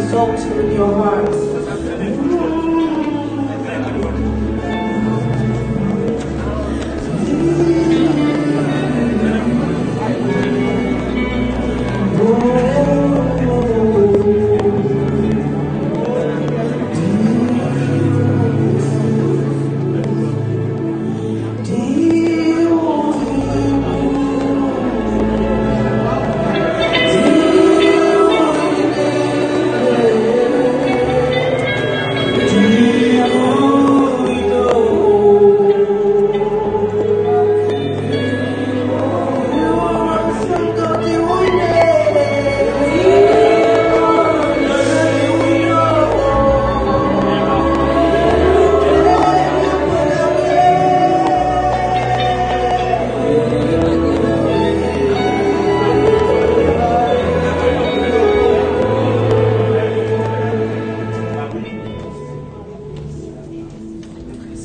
exalt him in your hearts.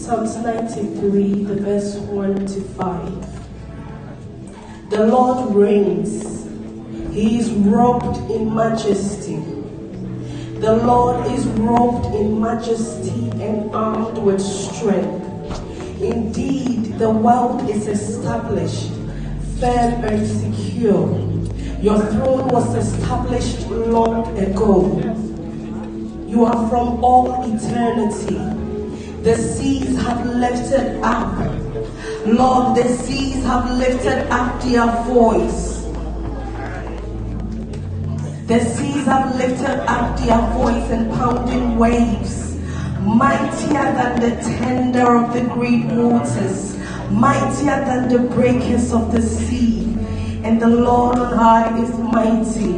Psalms 93, the verse 1 to 5. The Lord reigns. He is robed in majesty. The Lord is robed in majesty and armed with strength. Indeed, the world is established, firm and secure. Your throne was established long ago. You are from all eternity. The seas have lifted up. Lord, the seas have lifted up their voice. The seas have lifted up their voice and pounding waves, mightier than the tender of the great waters, mightier than the breakers of the sea. And the Lord on high is mighty.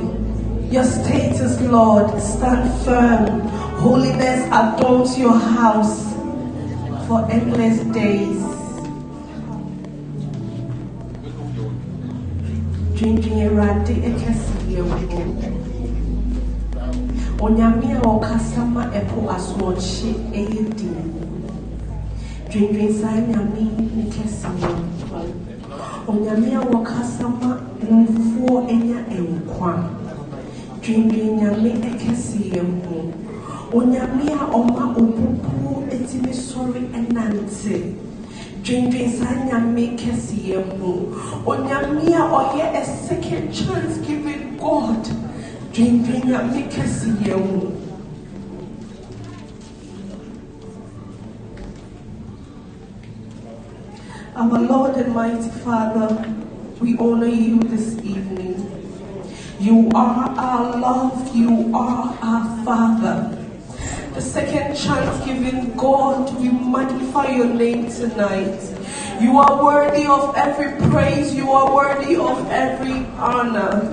Your status, Lord, stand firm. Holiness adorns your house for endless days. Drinking a radi ekesi Onyamia okasama epo aswochi eyedi. Drinking sanyami ekesi Onyamia okasama mfuo enya enkwa. Drinking nyami ekesi Onyamia oma opupu etimi sorry enante. Drinking sanyami ekesi Onyamia oye a second chance giving God. Drinking nyami ekesi Our Lord and mighty Father, we honor you this evening. You are our love, you are our Father. The second chance giving God, we magnify your name tonight. You are worthy of every praise, you are worthy of every honor.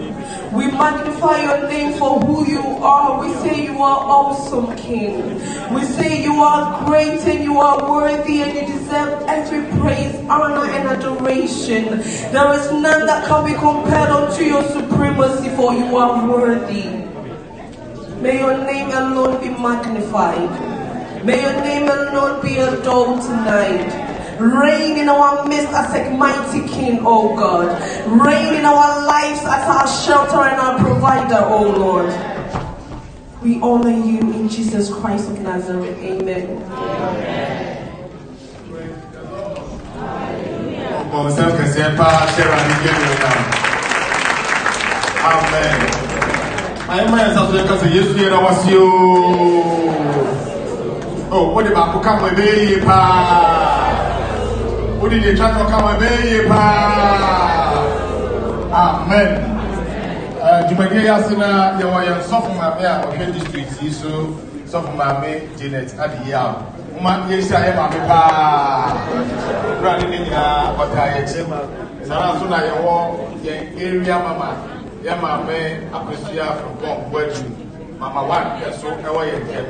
We magnify your name for who you are. We say you are awesome, King. We say you are great and you are worthy and you deserve every praise, honor and adoration. There is none that can be compared unto your supremacy, for you are worthy. May your name alone be magnified. May your name alone be adored tonight. Reign in our midst as a mighty King, oh God. Reign in our lives as our shelter and our provider, oh Lord. We honor you in Jesus Christ of Nazareth. Amen. Amen. Oh, what about come with baby pa? What did you try to come with baby pa? Amen. Jumadi Asina, you are young soft mamma, okay, district, so soft mamma, Janet, Adia. Yes, I am a pa. Running in what I am. Sarasuna, you walk, area mamma. Yama me aprecia from bomb wedding. Mama one, yes, so away again.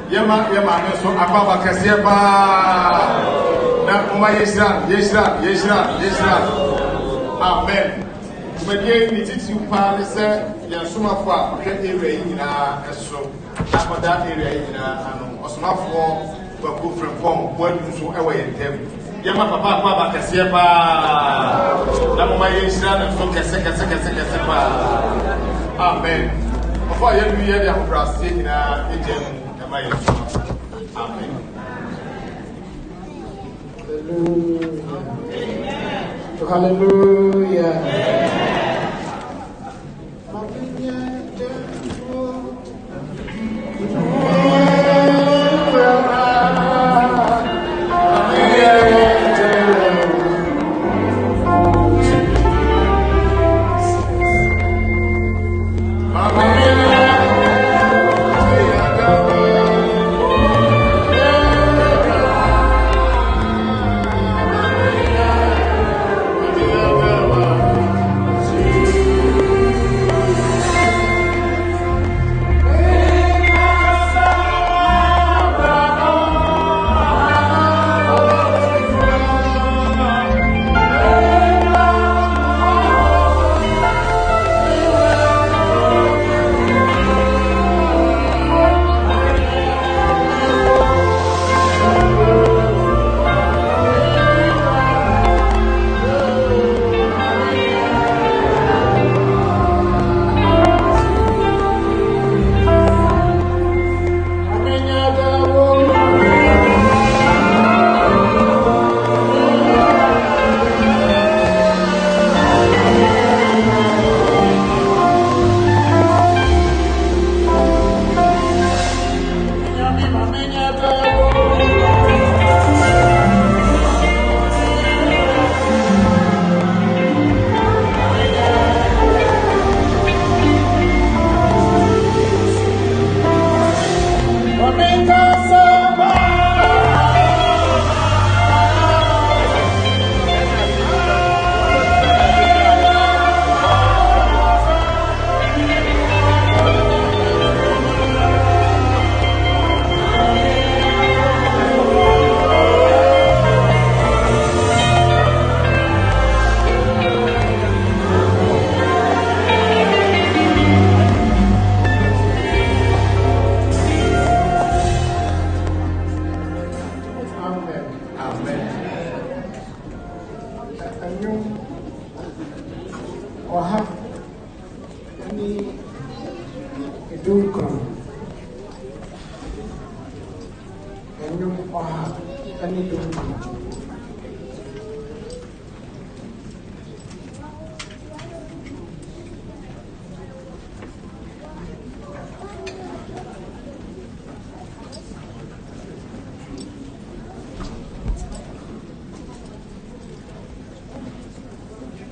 Yama me so ababa kasieba. Na uma yesran. Amen. Umediye ni titi upa lise yansuma fwa okay area ina eso. Akoda area ina ano osumafo kwa from bomb wedding so away again. Yama papa kwa bakasieba. Na uma yesran so kese pa. Amen. Before you do hear the Ambrose in a agent, Amen. Hallelujah. Hallelujah.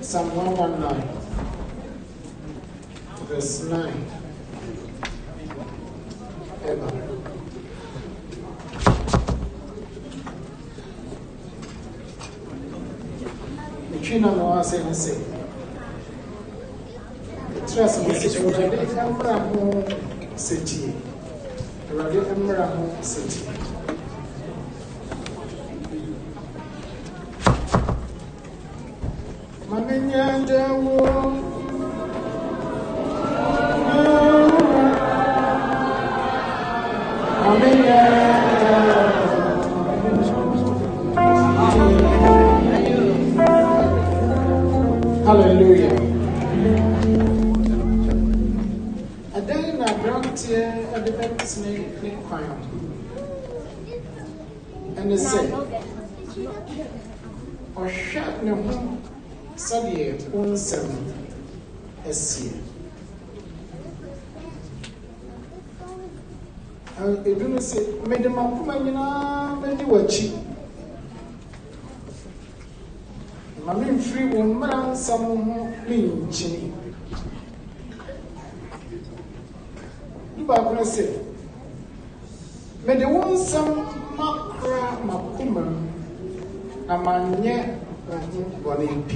Psalm 119, verse 9. Ever. Between them, I say, trust me, city. Hallelujah. And then I brought here at the Christening choir. And they said, or shut no home, study 17 SC. And they don't say, made them up, made you a cheap. I'm free one man, some mean chinny. You are going to say, may the one some macra macuma, a man yet, one AP.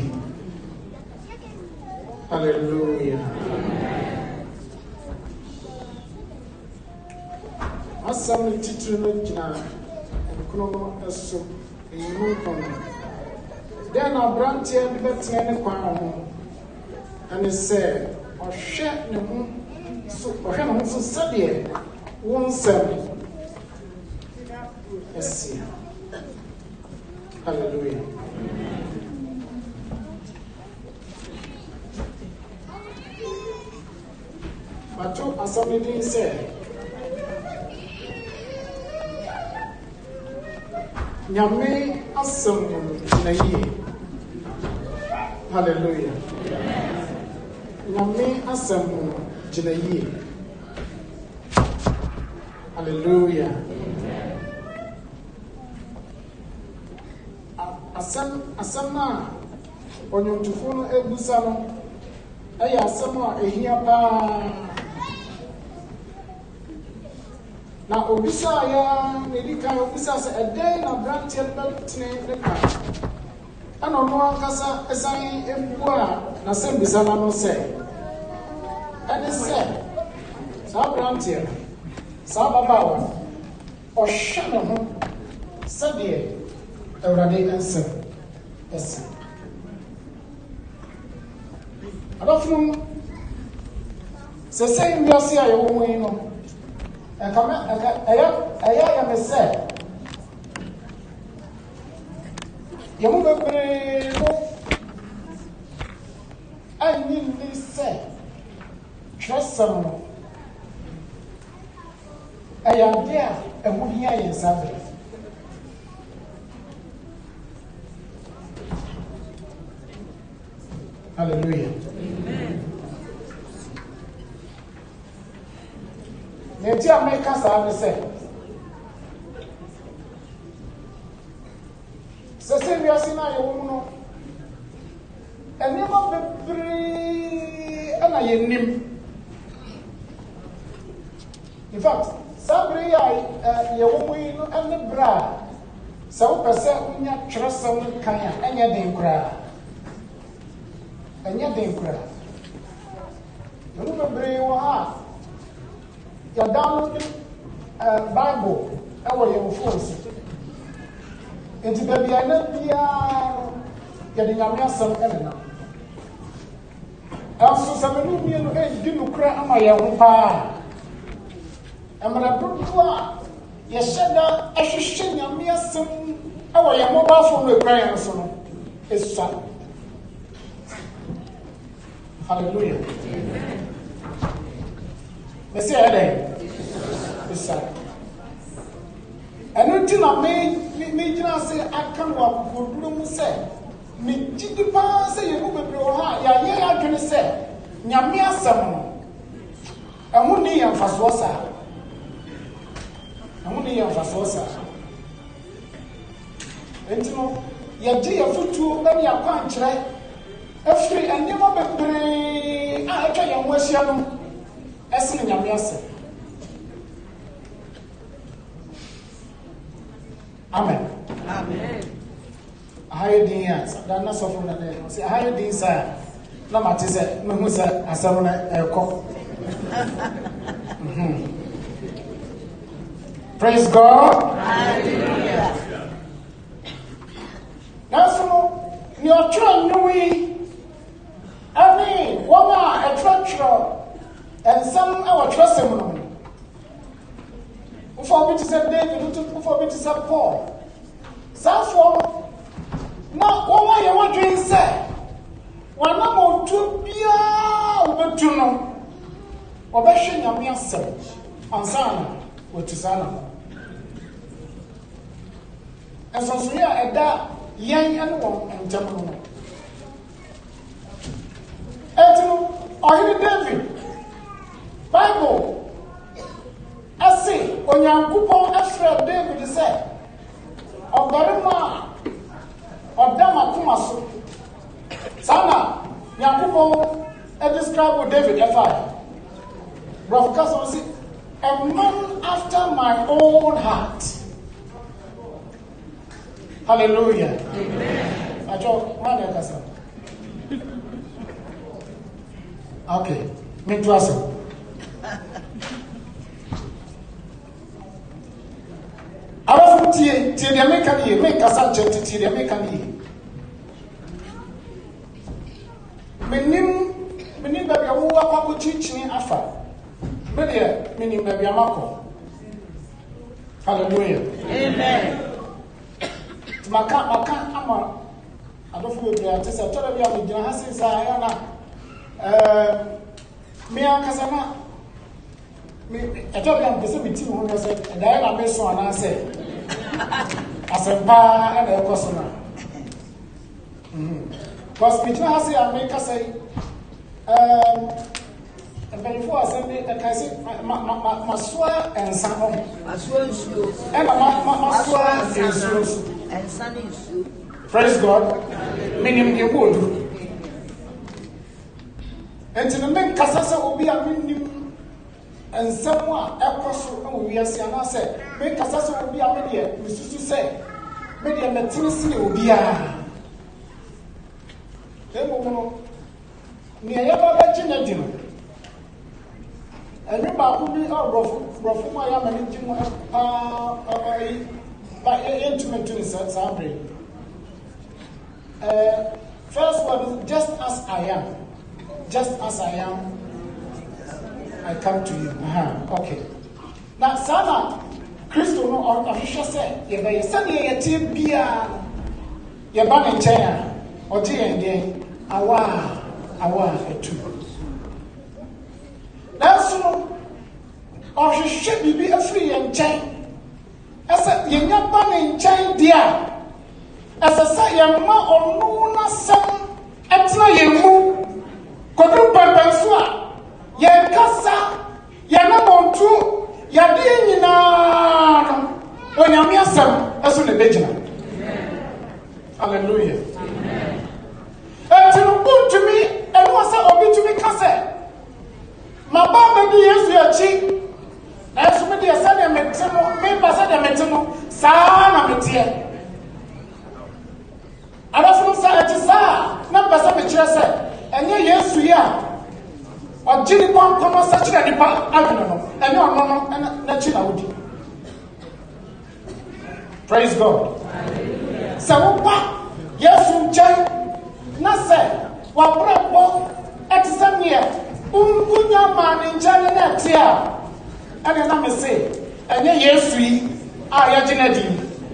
Hallelujah. As some teacher, and Chrono as so, in Milton. Then I brought here the better home, and he said, or share the moon, so study 17 SC. Hallelujah. Mato Asantemanhene said, Nyame asem na yi. Hallelujah. Nyame asem na yi. Hallelujah. Asem na onyomtufo no ebusa no eya asem a ehia pa. Na obisa ya medika obisa se eden na branch elbetne neka ana no ankasa esan ebu a na sem bisa na no se ene se sa branch sa baba wa o hwe no ho se de Ewurade answer yes adofum se say mi ase ayo wo yi no ya me say ya mo bebre no ani ni say trusam no aya dia e ho hia yen sabe hallelujah amen Neti America sa say se we asi na ye wo no ene ma bebre ana ye nim in fact sabre ya ye wo yi no ene bra sa wo pese unya twresa wo kan a enya den kura enya den kura no bebre wo ha ya download Bible our your phones. Enti baby ana bia ya de nyame asem elena. Aso samenu mi no di nukra ama ya ho pa. Amara dodoa ya sheda ahwehwe nyame asem awo ya mobile phone we kra ya so no. Esa. Hallelujah. Mesi ade. Esa. Eno na me jina se akan wa koduro mu se me gidi pa se ye mu bebre o ha ya ye adwene se nyame asem no ehun ni ya mfaso sa ehun ni ya mfaso sa entino ya je ya futu na ya kwa nkyere afiri anema bebre a aka ya nwahia no ese nyame asem amen amen ahaye din ya da na so from na dey say ahaye din sa na mate say me hu say asam na eko praise God hallelujah that's no ni o try nui ami woma e tro and some our trust him for me to say David, for me to say Paul. Therefore, now what you want to say? When I'm on to be over to know, or bashing your message on Sana, which is Sana. And so we are at that young and one and gentleman. And or David, Bible. I say, when you are coupon after David said, of Barima, of Damakumasu, Sana, Yakupon, and describe what David F.I. Brother Castle said, a man after my own heart. Hallelujah. Amen. I told Mother Castle. Okay, me to ask. Alafu tie de America ni me kasa chete tie de America ni menim ba bia wo akwa chichini afa me de menim ba bia mako hallelujah amen maka ama adofu we bia tese tora bia me gina hase sa ya na me akasa na I told them to say me team when I said Diana Mason and I said Asantemanhene and Akosombo. Because between us and America say and before I said I say Maswa and Sanon. Maswa and Sunny. Praise God. Meaning you would. And to the men Casasa will be a minimum and someone across we are saying I said, make Casasa will be a media, Mr. to say, media Tennessee will be a near Yabba dinner. And remember who we are rough my managing by intimate to the Saturday. First one is just as I am. Just as I am, I come to you. Okay. Now, Sana, Christo no official said, you may send a team beer, your bank in China, or G&D, awa, two. That's so, or she should be a free and chain. I said, you're not bank in China, dear. As I say, your ma or no, not some, and tell you. Kodru Pansua, Yan Kasa, Yanamontu, Yadina, when you mean some, as soon as the Hallelujah. And to put to me, and was a obi to me, Kasa. My Baba be as you are cheap, as many as I am members at the Metano, Sana Metia. And I from Sa, numbers of the church. And yes, we are. Or Jimmy Pong come on such a department. I don't know. And no, and that's it. Praise God. So, what? Yes, you check. Nasa, what brought at some year? Unya man in China next year. And then I say, and yes, we are your genetic.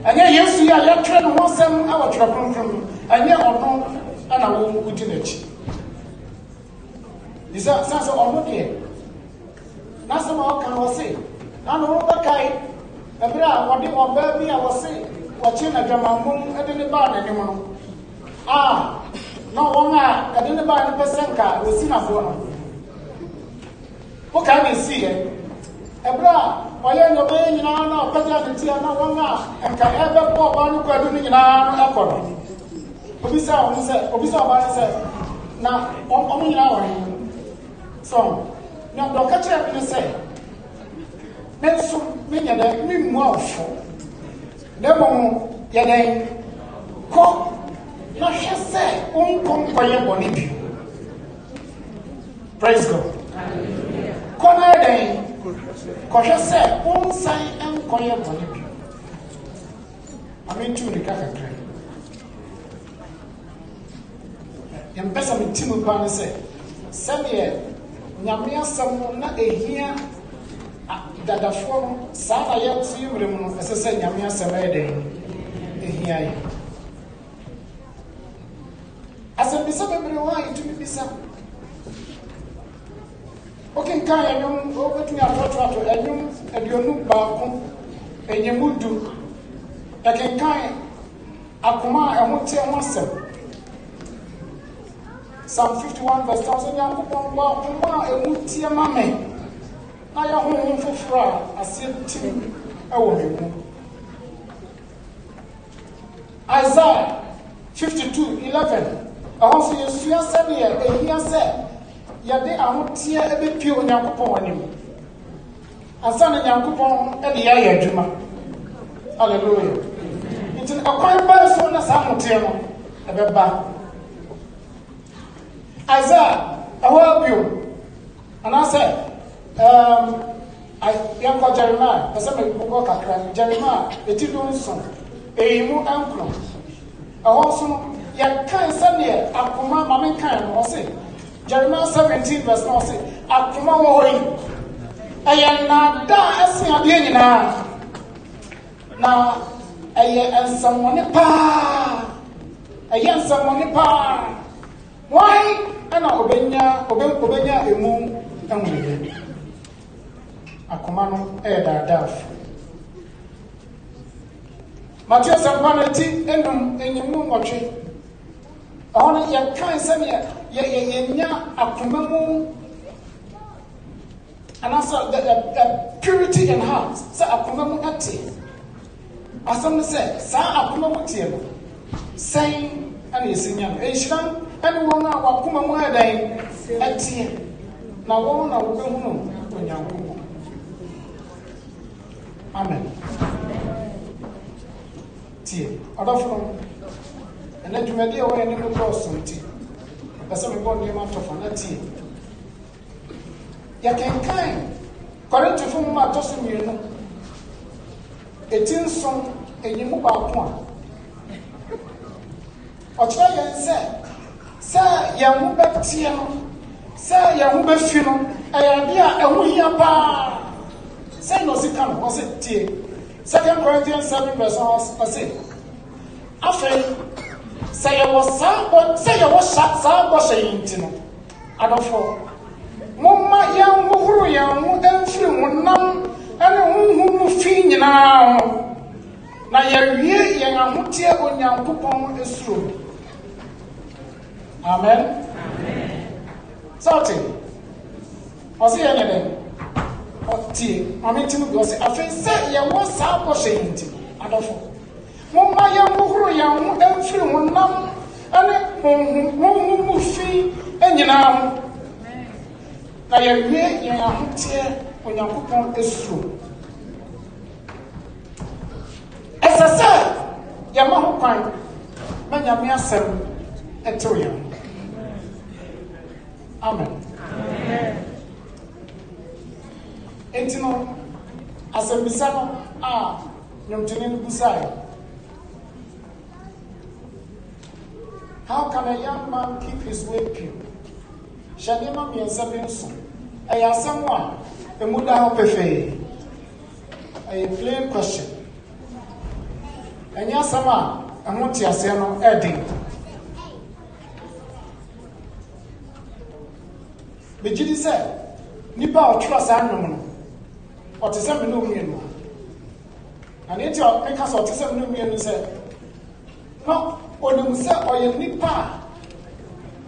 And yes, we are your train once our trouble from. And yet, or no, and I won't put in it. This is a sense of honor. That's what I was saying. I know what I what they were baby, I was saying, watching a drama moon at the bar anymore. No one I didn't buy the Pesenka, was in a phone. What can you see? Ebra, why are you being in our better than Tia no one and can ever pop on graduating in our effort? Obisa said, now, only hour. So, now, don't catch up in the same. Then, so many of them, me more for. Never more, yet, cook, not just say, come by your body. Praise God. Corner day, Kosha said, say, and call your body. I mean, to the cafe. Young person with Timu Pan said, Samuel. Nyamia some na ehia dadafo saa ya tiwre mu no esese nyamia semede ehia yi asebisa bebre wa itumi bisa okay kan enyum obetu ya foto enyum aduonu baako enyemudu ekenkan akoma ehote ho asem Psalm 51 verse 1000 Yankopon wa kuma emutie mame na ya honhom fofora asetim ewo mewu Isaiah 52:11 ahoso yesua sebe ehia se yade ahotie ebepie Onyankopon anim ansa na Nyankopon ede ya adwuma hallelujah nti akwan ba so na sa ahotie no ebeba Isaiah, I help you. And I said, I call Jeremiah. I said, Jeremiah, it is doing some. A more ankle. I also, you can't send here. I command my kind. I say, Jeremiah 17 verse 9 say, I command away. I am not dancing again now. I am someone pa. I am someone pa. Why? And obenya emu enwere akomano daf Matthew Sampanati enum enyimu nwotwe ono ye kan se ye nya akomamu and also the purity in heart sa akomamu ati asam se sa akomamu tie no sen ana yesinya no ehira ene won a wakomamu adan ati na won na wo behu no onyanko amen tie adafo and then you may be aware in the cross something. But some of them are tough on that tea. You can kind. Correct to whom I toss him, you know. A tin song and you move out one. Or try and say, Sir, young back Tiano, Sir, young Beffino, I am a wee bar. Say no, sit come, was it tea? 2 Corinthians 7 verse 6. After say you was shut some washing. I don't fall. Mumma young who young and few none and who fee now. Now you're young and tear on young coupon is true. Amen. Sorting. Was he anything? Or tea? I mean, to go say, I think say you was some washing. I don't fall. Mumma young who young and few none. And who fee and you know. Now you're here when your coupon is true. As I said, your mom crying, when your mere son and to you. Amen. And you know, as a Bissano, Milton beside. How can a young man keep his way pure? Shanima means I am someone, a Muda Pefe. A plain question. And Yasama, I want to say no adding. But Judy said, Nipa or trust animal, or to 7 million. And it's your make us or to 7 million said, no. Or the Musa or your nipa,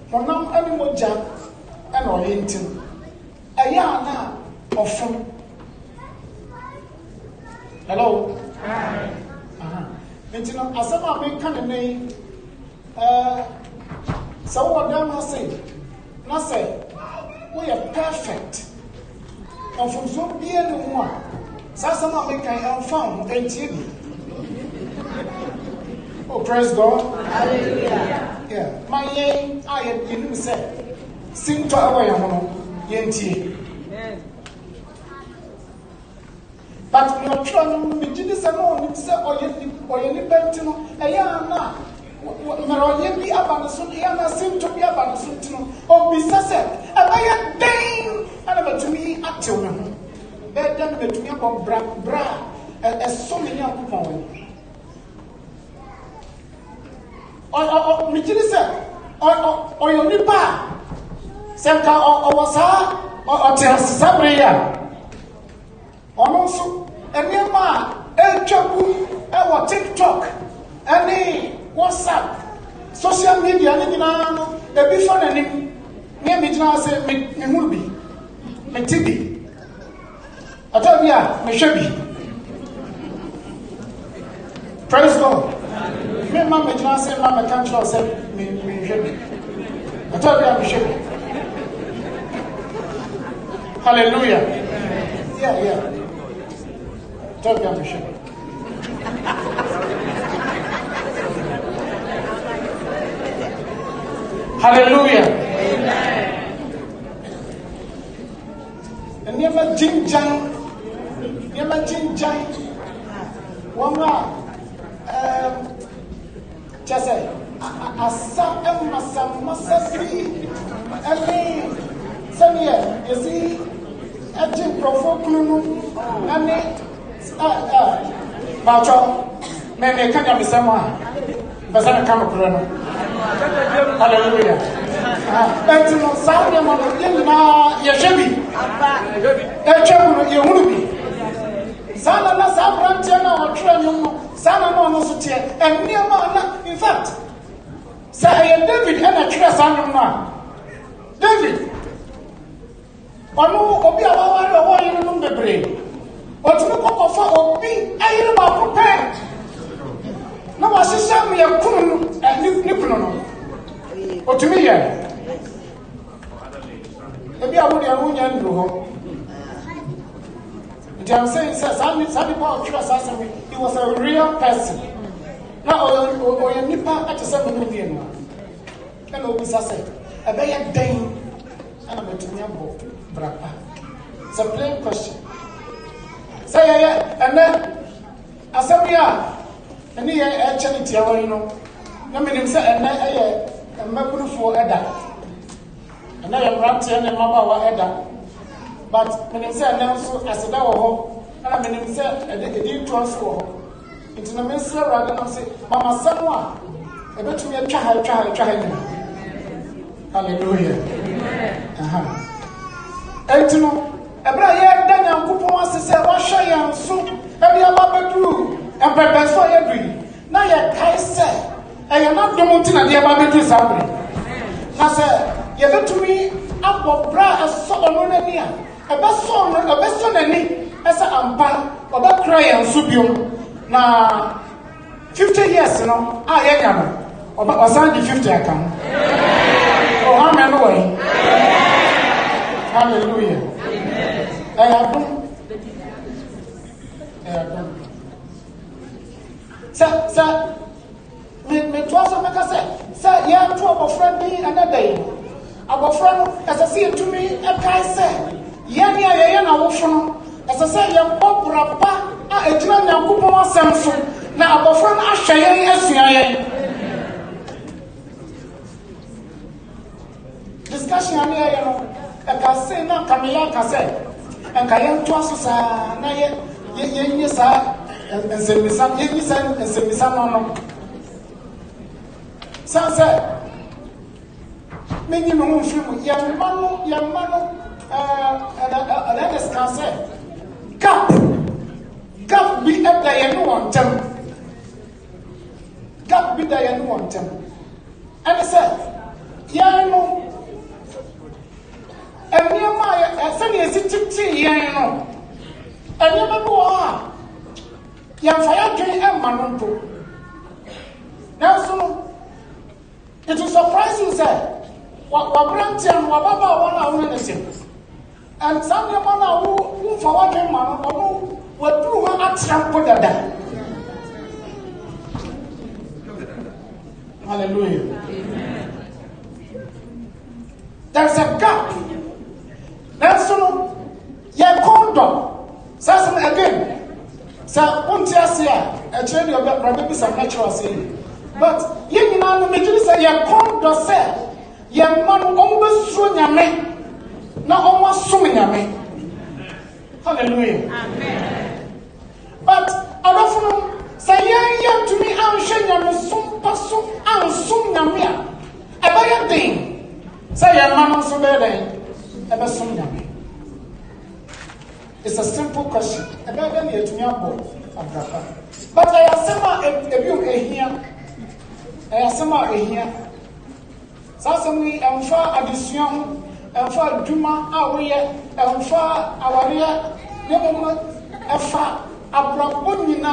for now, any more jam and orienting. A yarn of from. Hello? And you know, as some been kind of name, so what them I say, not say, we are perfect. And from so be anyone, so some make I found and TV. Oh, praise God. Hallelujah. Yeah. My name, I am you say, sing to our Yenti. But you're trying to be this and all, you say, or you bent a yana. Or be about the Yana seem to be about the Suntino, or be said, and I am dang, and to me, actually. Better than to me about bra, as so many young people. Or your nipa, Semka or was or tells Sabria. Also, and near ma, El Chabu, or TikTok, any WhatsApp, social media, and a before and near me now say, me will be, me TV. I told you, me should be. Praise God. Me mama just say mama can't trust me should. I told you I should. Hallelujah. Yeah. I told you I should. Hallelujah. Amen. And never jinjang. One more. Just say, Asa Masasri, and Samia, you see, a jim profokunu, and Macho, may come up with someone, but I come up. Hallelujah. And to sound them on the Yashabi. Yachabi. Sana na Sabrantiana or Tranium, Sana no Sotia, and Niamana, in fact. Say David and a Trasanama. David. Onu obi abawa wo yin no bebre. Otunu kokofo obi ayire ba prepare. Na wa sisa me yakunu ni kuno no. Otumi ye. Ebi awu de awu nya ndro ho. I'm saying, some people of trust us, he was a real person. Now, or nipa at the 7 million. And always I said, a very dame, and I'm a Tinyambo, Brapa. It's a plain question. Say, and then I said, we are, and here actually, you know, I mean, himself, and then I'm not going for Edda. And I am Ranty and Mama Edda. But when I say so as a home, and I mean, say a deep transfer into the minister rather than say, Mama Sanwa, I bet to me a child. Hallelujah. And to know, a brother, then I'm going to say, wash your soup, and your mother do, and prepare for every. Now you're Kaiser, and you're not doing and you're about to do something. Now, sir, you bet to me up of bra and so on near. A best son and me as a ampa about cry and subium. Now 50 years, you know, I am about 50 I come. Oh, amen. Hallelujah. I have done. Sir, me to also make us say, sir, you have 2 of friend me another day. Our friend, as I see to me, a guy said. Yania na wofo as I say yam brapa a ejina nyankopon asem so na abofra na ahwe yen asua yen discussion ani ya no e ka say na kamia ka say en ka yen to aso sa na yen sa ensemisa no sa say menyi no mfimu yam mano and that is cancer. Gap be at the end one time. Gap be the end one time. And I said, yeah, no. And near my son is it, yeah, no. And you know, young fire drink and manunto. Now, so it will surprise you, sir. What branch and what Baba 1 minute. And some of them who for what they man who were do one at trample that. Hallelujah. Amen. There's a gap. That's so your condom. Says again. So untiasia a change of maybe some natural sin. But you know me say your condom say your man almost so nyame. Now almost so many. Hallelujah. Amen. But I don't know. Say yeah to me. I'm showing you some person. I'm some nyamia. About your thing. Say your man so bad. About some nyamia. It's a simple question. About them here to me about Abraham. But I have some here. So we am for addition. And for Duma, our year, and for our year, the moment, a fat, a brabonina,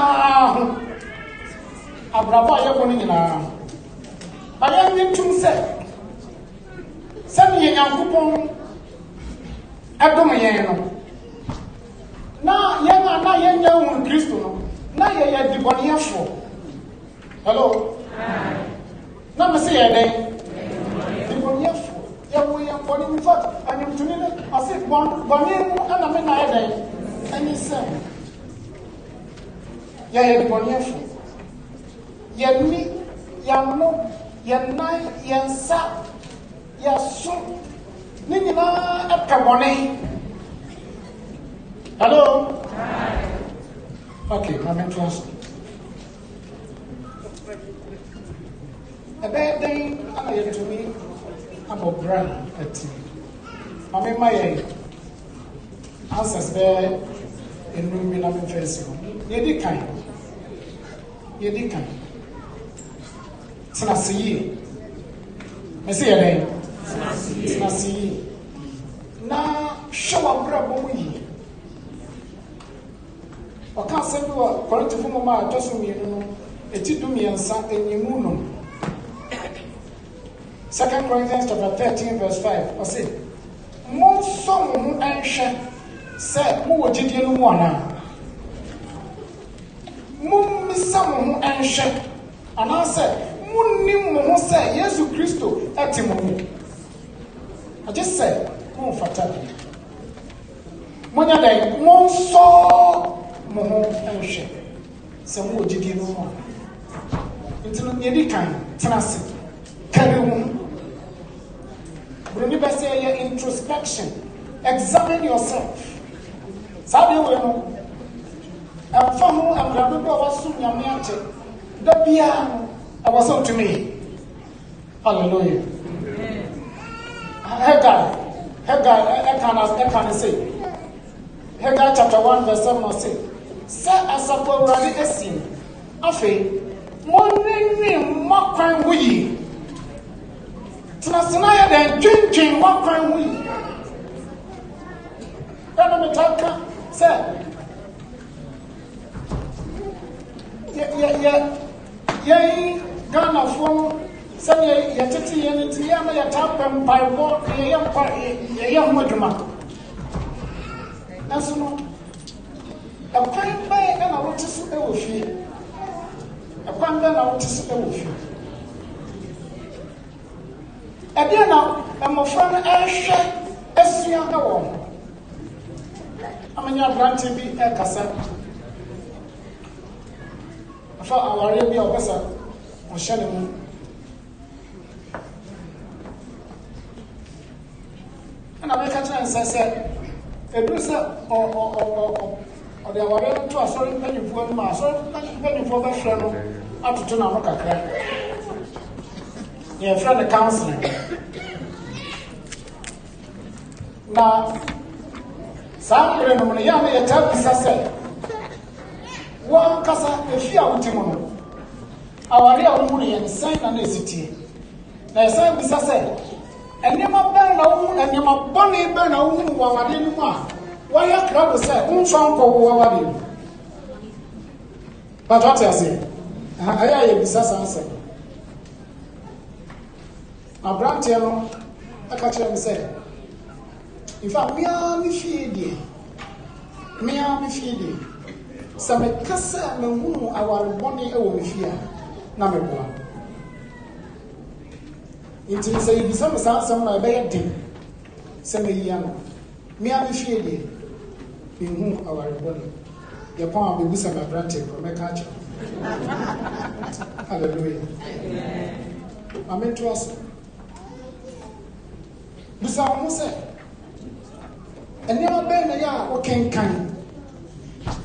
a brabaya. I am going to say, send me a young coupon, a domayano. Now, young Christo, now you are the bonnier for. Hello? Now, I say a day, the bonnier for. In fact, I'm to me, I said, one name, and I'm in my day. And he said, yeah, wonderful. Yanni, Yano, Yanai, Yansa, Yasu, Nina, at Cabone. Hello? Okay, I'm in trust. A bad day, I to me. abobra ati mame maye answers be enu mi na me face no yedi kan tinasiyi me say yeden tinasiyi na showa bra bo yi o kan se bi wa Korinto mo ma ajoso mi no eti du mi ansa enyimu no 2 Corinthians chapter 13 verse 5 o say mo so mo anhwe se mo wogidie no mu ana mo misa mo anhwe ana se mo nim mo se Yesu Kristo etimo mo I just said mo fata mo nya dai mo so mo anhwe se mo wogidie no mu ntino yedi kan tenase carry on. Remember, say your introspection. Examine yourself. Sabi we no. Afamu amrabe ba wasu nyame ate. Da bia no awaso to me. Hallelujah. Haggai say. Haggai chapter 1 verse 7 say. Say asapo radi esin. Afi mo nini makwan wuyi. Tinasina then drinking one crime we. Then talk say yeah Ghana for say ya tete yeniti ya ma ya tapem Bible ya moduma. Naso no a crime by na what is e wo fie. A crime by na what is e wo fie. Ebia na amofra na ehwe asua na wo amanya branch bi e kasa afa aware bi obesa o hyene mu ana be ka tran sese edu se o de aware to asori panyifo no ma asori panyifo be hwe no atoto na no kakra. Yeah, friend the counseling. Now, some people ya me tell me say, one kasa if you are utimono. Our real money and sign and city. Na sign bi say, enema ben na wu enema boni ben na wu wa wade ni mu a. Wa ya kra say, unso nko wa wade. But what I say? Aya ye bi say. Abrantia no akachira me say if me fie die sa me kasa me hu aware boni e wo me fie na me boa inti say bi sa me sam na be yedin sa me yia no me fie die me hu aware boni ye pon abebu sa me abrantia ko me ka cha hallelujah amen to us. Bisa mo se enema ben na ya o kenkan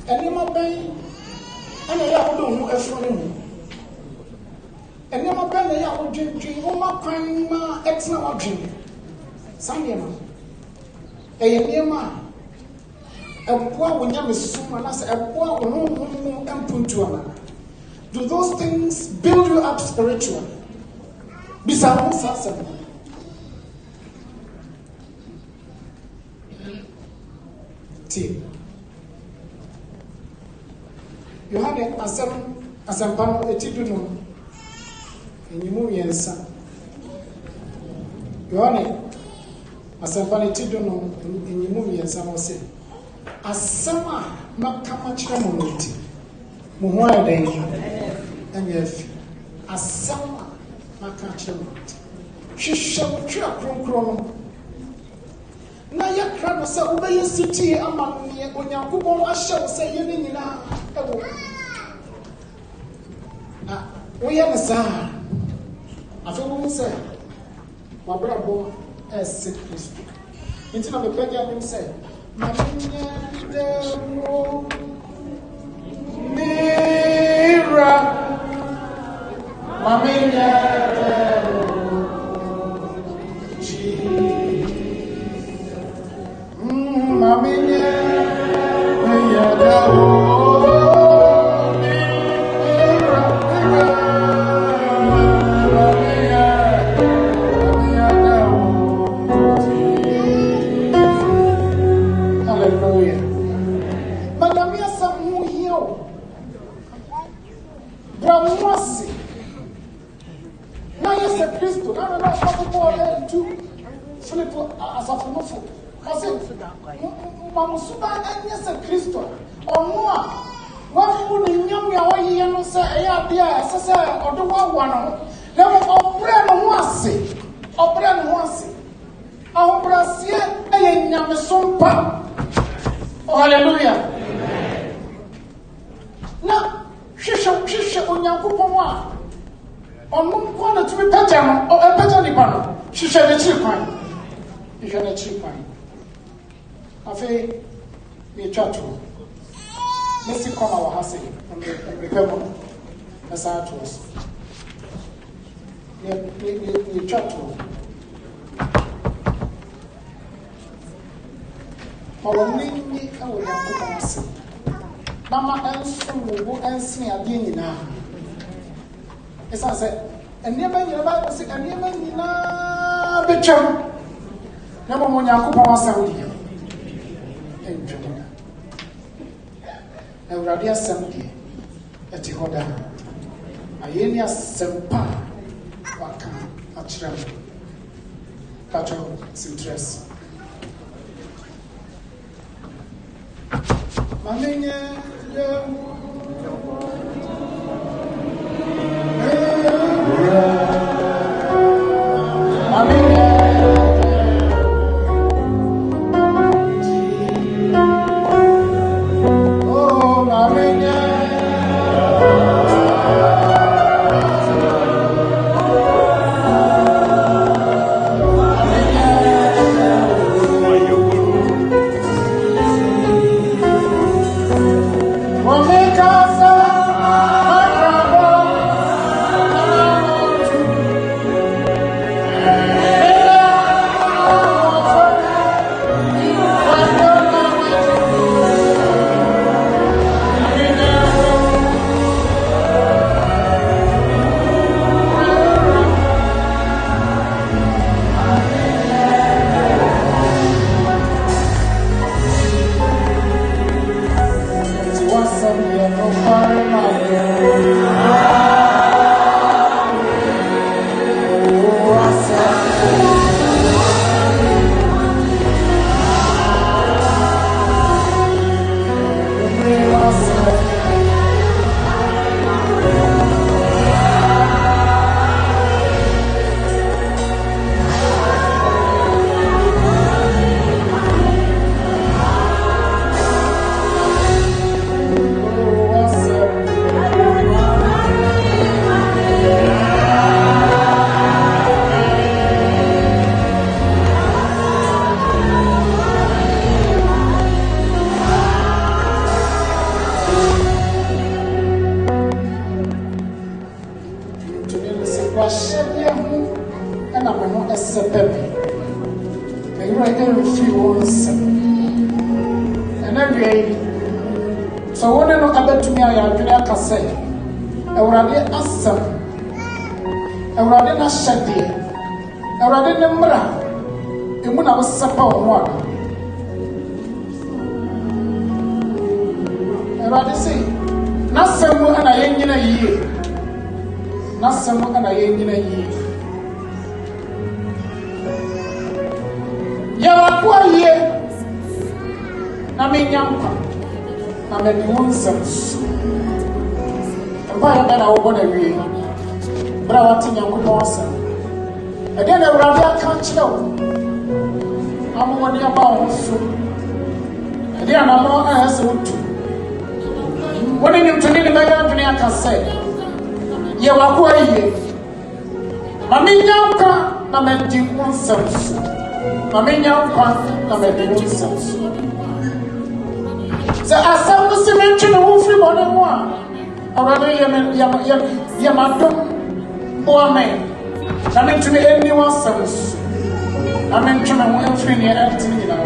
enema ben ana ya o do hu afro mu enema ben na ya o dwendwen o ma kwan ma etna o dwen sanyema enema epoa wonya mesuma na se epoa wo hu empuntu ana. Do those things build you up spiritually? Bisa mo sa you had asampano etiduno enyimu yensa you had asampano etiduno enyimu yensa no se asama makama kire mo nti mo ho adan enyefi asama makama kire mo hwehwe twa kronkron na ya kra no se obeye city amane onyankopon ahye se ye ni nyina ewo wo ye ne sa afi wo se wa brabo es Kristo nti na bepeja nim se manya demo mira mamenya Mamusuba and yes, a Christo or more. One would in young Yawa say, dear, or the one. Never operate once, operate once. Our Brasia, a young Sumpa. Hallelujah. Now, she on Yakupoma. On one to be better or a better Nipano. She said a cheap one. You should a cheap one. I say, me chat to Missy Connor Hassy and the Pebble as I was. You chat to only I will have to Mama and son will go and see again now. As I said, and never in the Bible said, and never in the chum. Never when Yakuba Saudi. And Radia Saudi at Tihoda. Ayenia Sempa Waka Achram Patrol Sintress. Mamma, so one no abet to me I adwene aka say Ewurade asem Ewurade na hyede Ewurade ne mmra emu na wosepa wo a Ewurade say na semu ana yenyina yie na semu ana yenyina yie ya wa yie na menyampa na me di won sense ba ya na wo bona wie bra wati nyankopon asa e de na Ewurade aka kire wo amu ni aba wo so e de na mo ahase wotu woni ni mtuni ni mega mtuni aka say ye wa ko yie ma menyampa na me di won sense ma menyampa na me di won sense. So as some of the mention of free born and one, already Yamadum, poor man. I meant to be anyone sense. I meant to know free near empty now.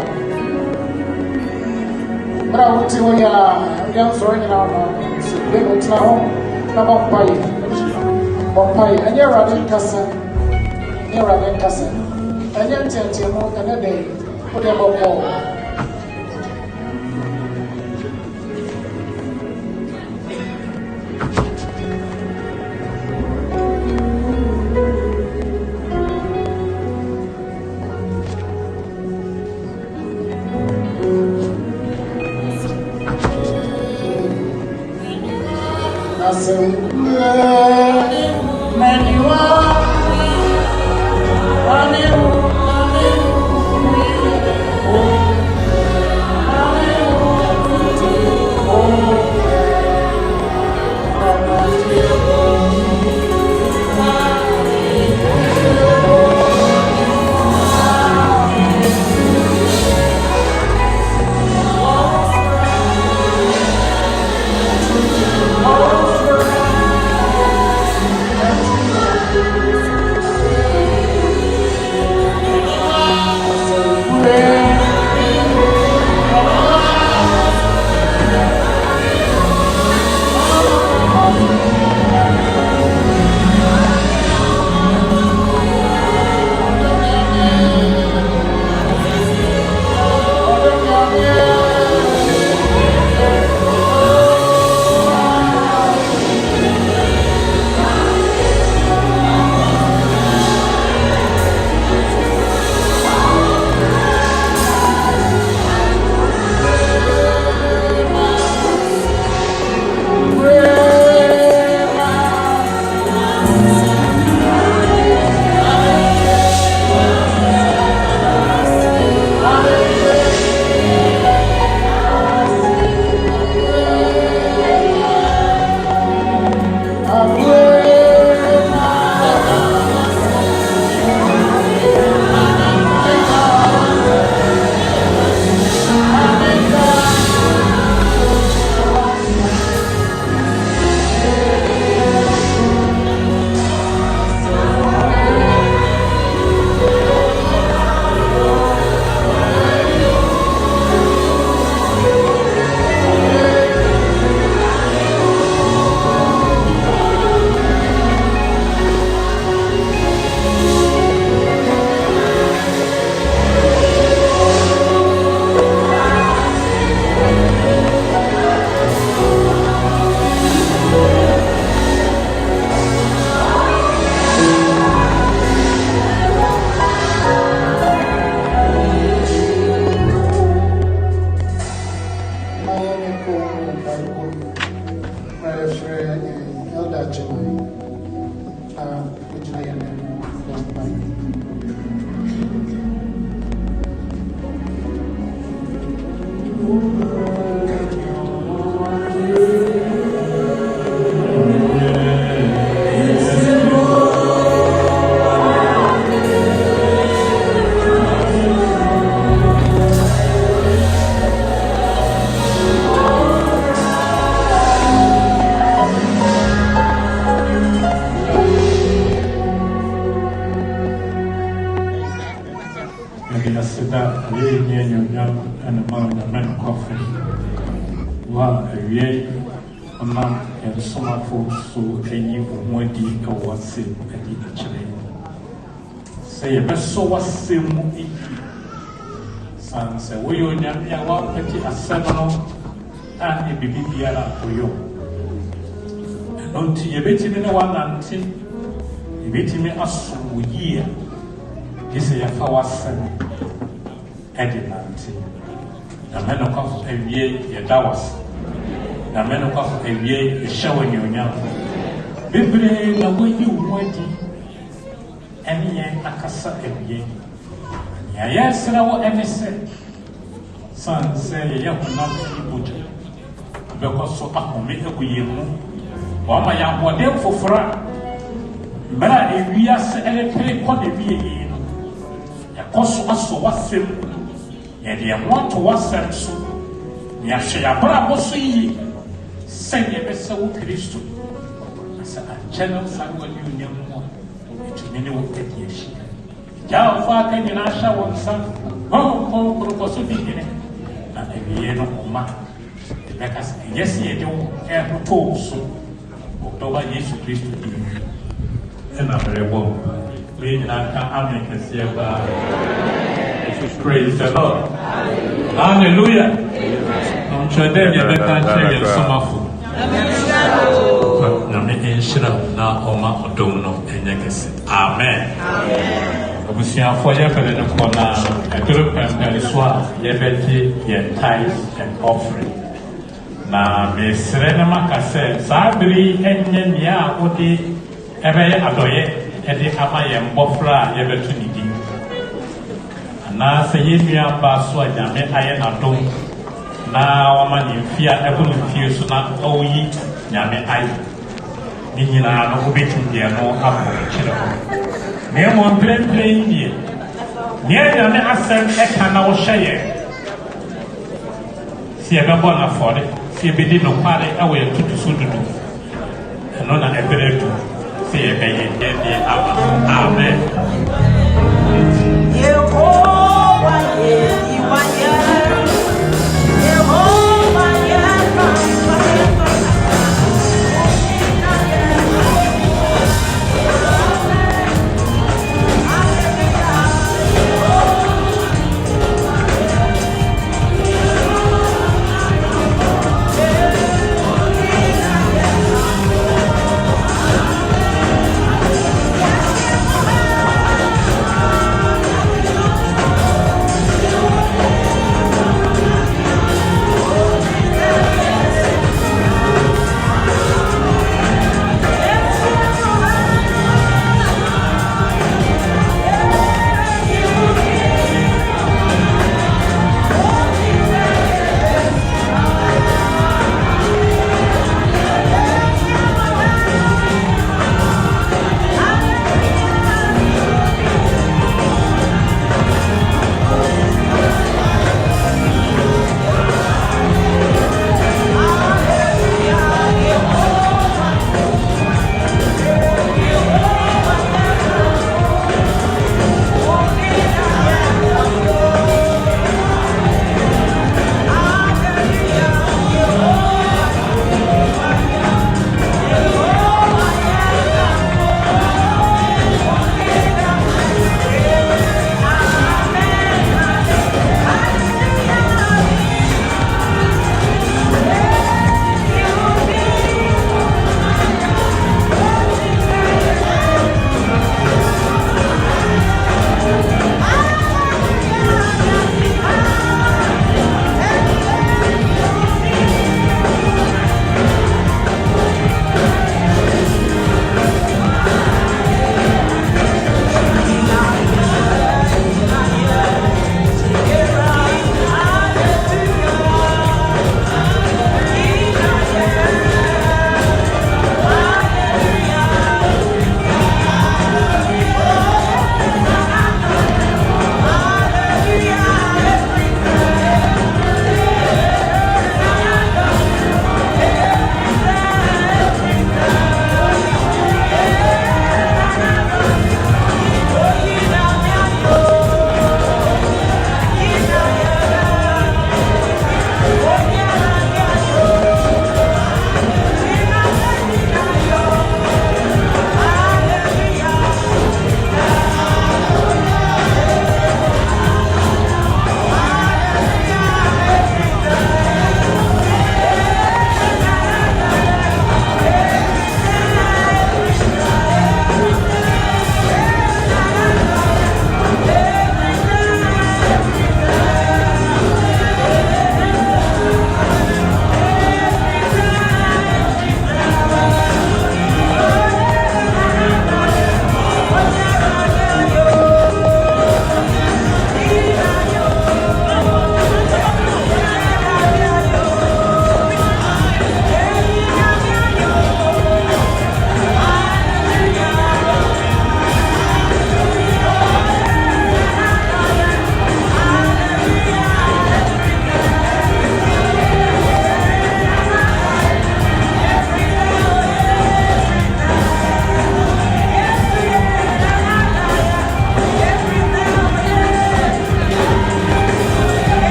But I will tell you, I'm throwing it out. So they will tell home about pie, and you're running cousin, and you're telling more than a day, whatever more. Say a best so was sim eat. Sans a way on your one petty a seminal and a baby for you. And until you bet him in a one auntie, you bet him a so year. This is a flower seven. Eddie auntie. The men of course a year, your dollars. The men of course a year is showing you now. Bibre na way you wanted. Any akasa ewie ya yesra wo emese san say ya huna ibuja because so akome eguye mu wa ma ya hode fofora mara ewia se elepre ko de wie yi no ya koso aso wasem ya de want wasem so ya hwe ya bra boso yi sanye bese wo Kristo asa a channel san wo union mo many will take yes. Now, Father, you know, shower some home for so big in it. And every year, no matter the Becca's yes, you don't have to so. October, yes, Christ to be. And I'm very well. We can see about praise the Lord. Hallelujah. I'm sure then you can tell you some of na oma odomno enyekese amen obusia for ye pele no kona eduru pempele so ye beti ye tithes and offering Na me serena makase sabri enye nia odi ebe adoye edi amaye mbofra ye betu nidi na se yemia ba so anyame aye na dom na wama ni mfia ebo ni mfie so na oyi nyame aye ni nyina no obeti de no apo kire ho ne mo mplemple indie ne nyame asem eka na wo hye si ebe bo na fore si ebe di no kware awe tutu so dudu no na ebere tu si ebe ye de amen.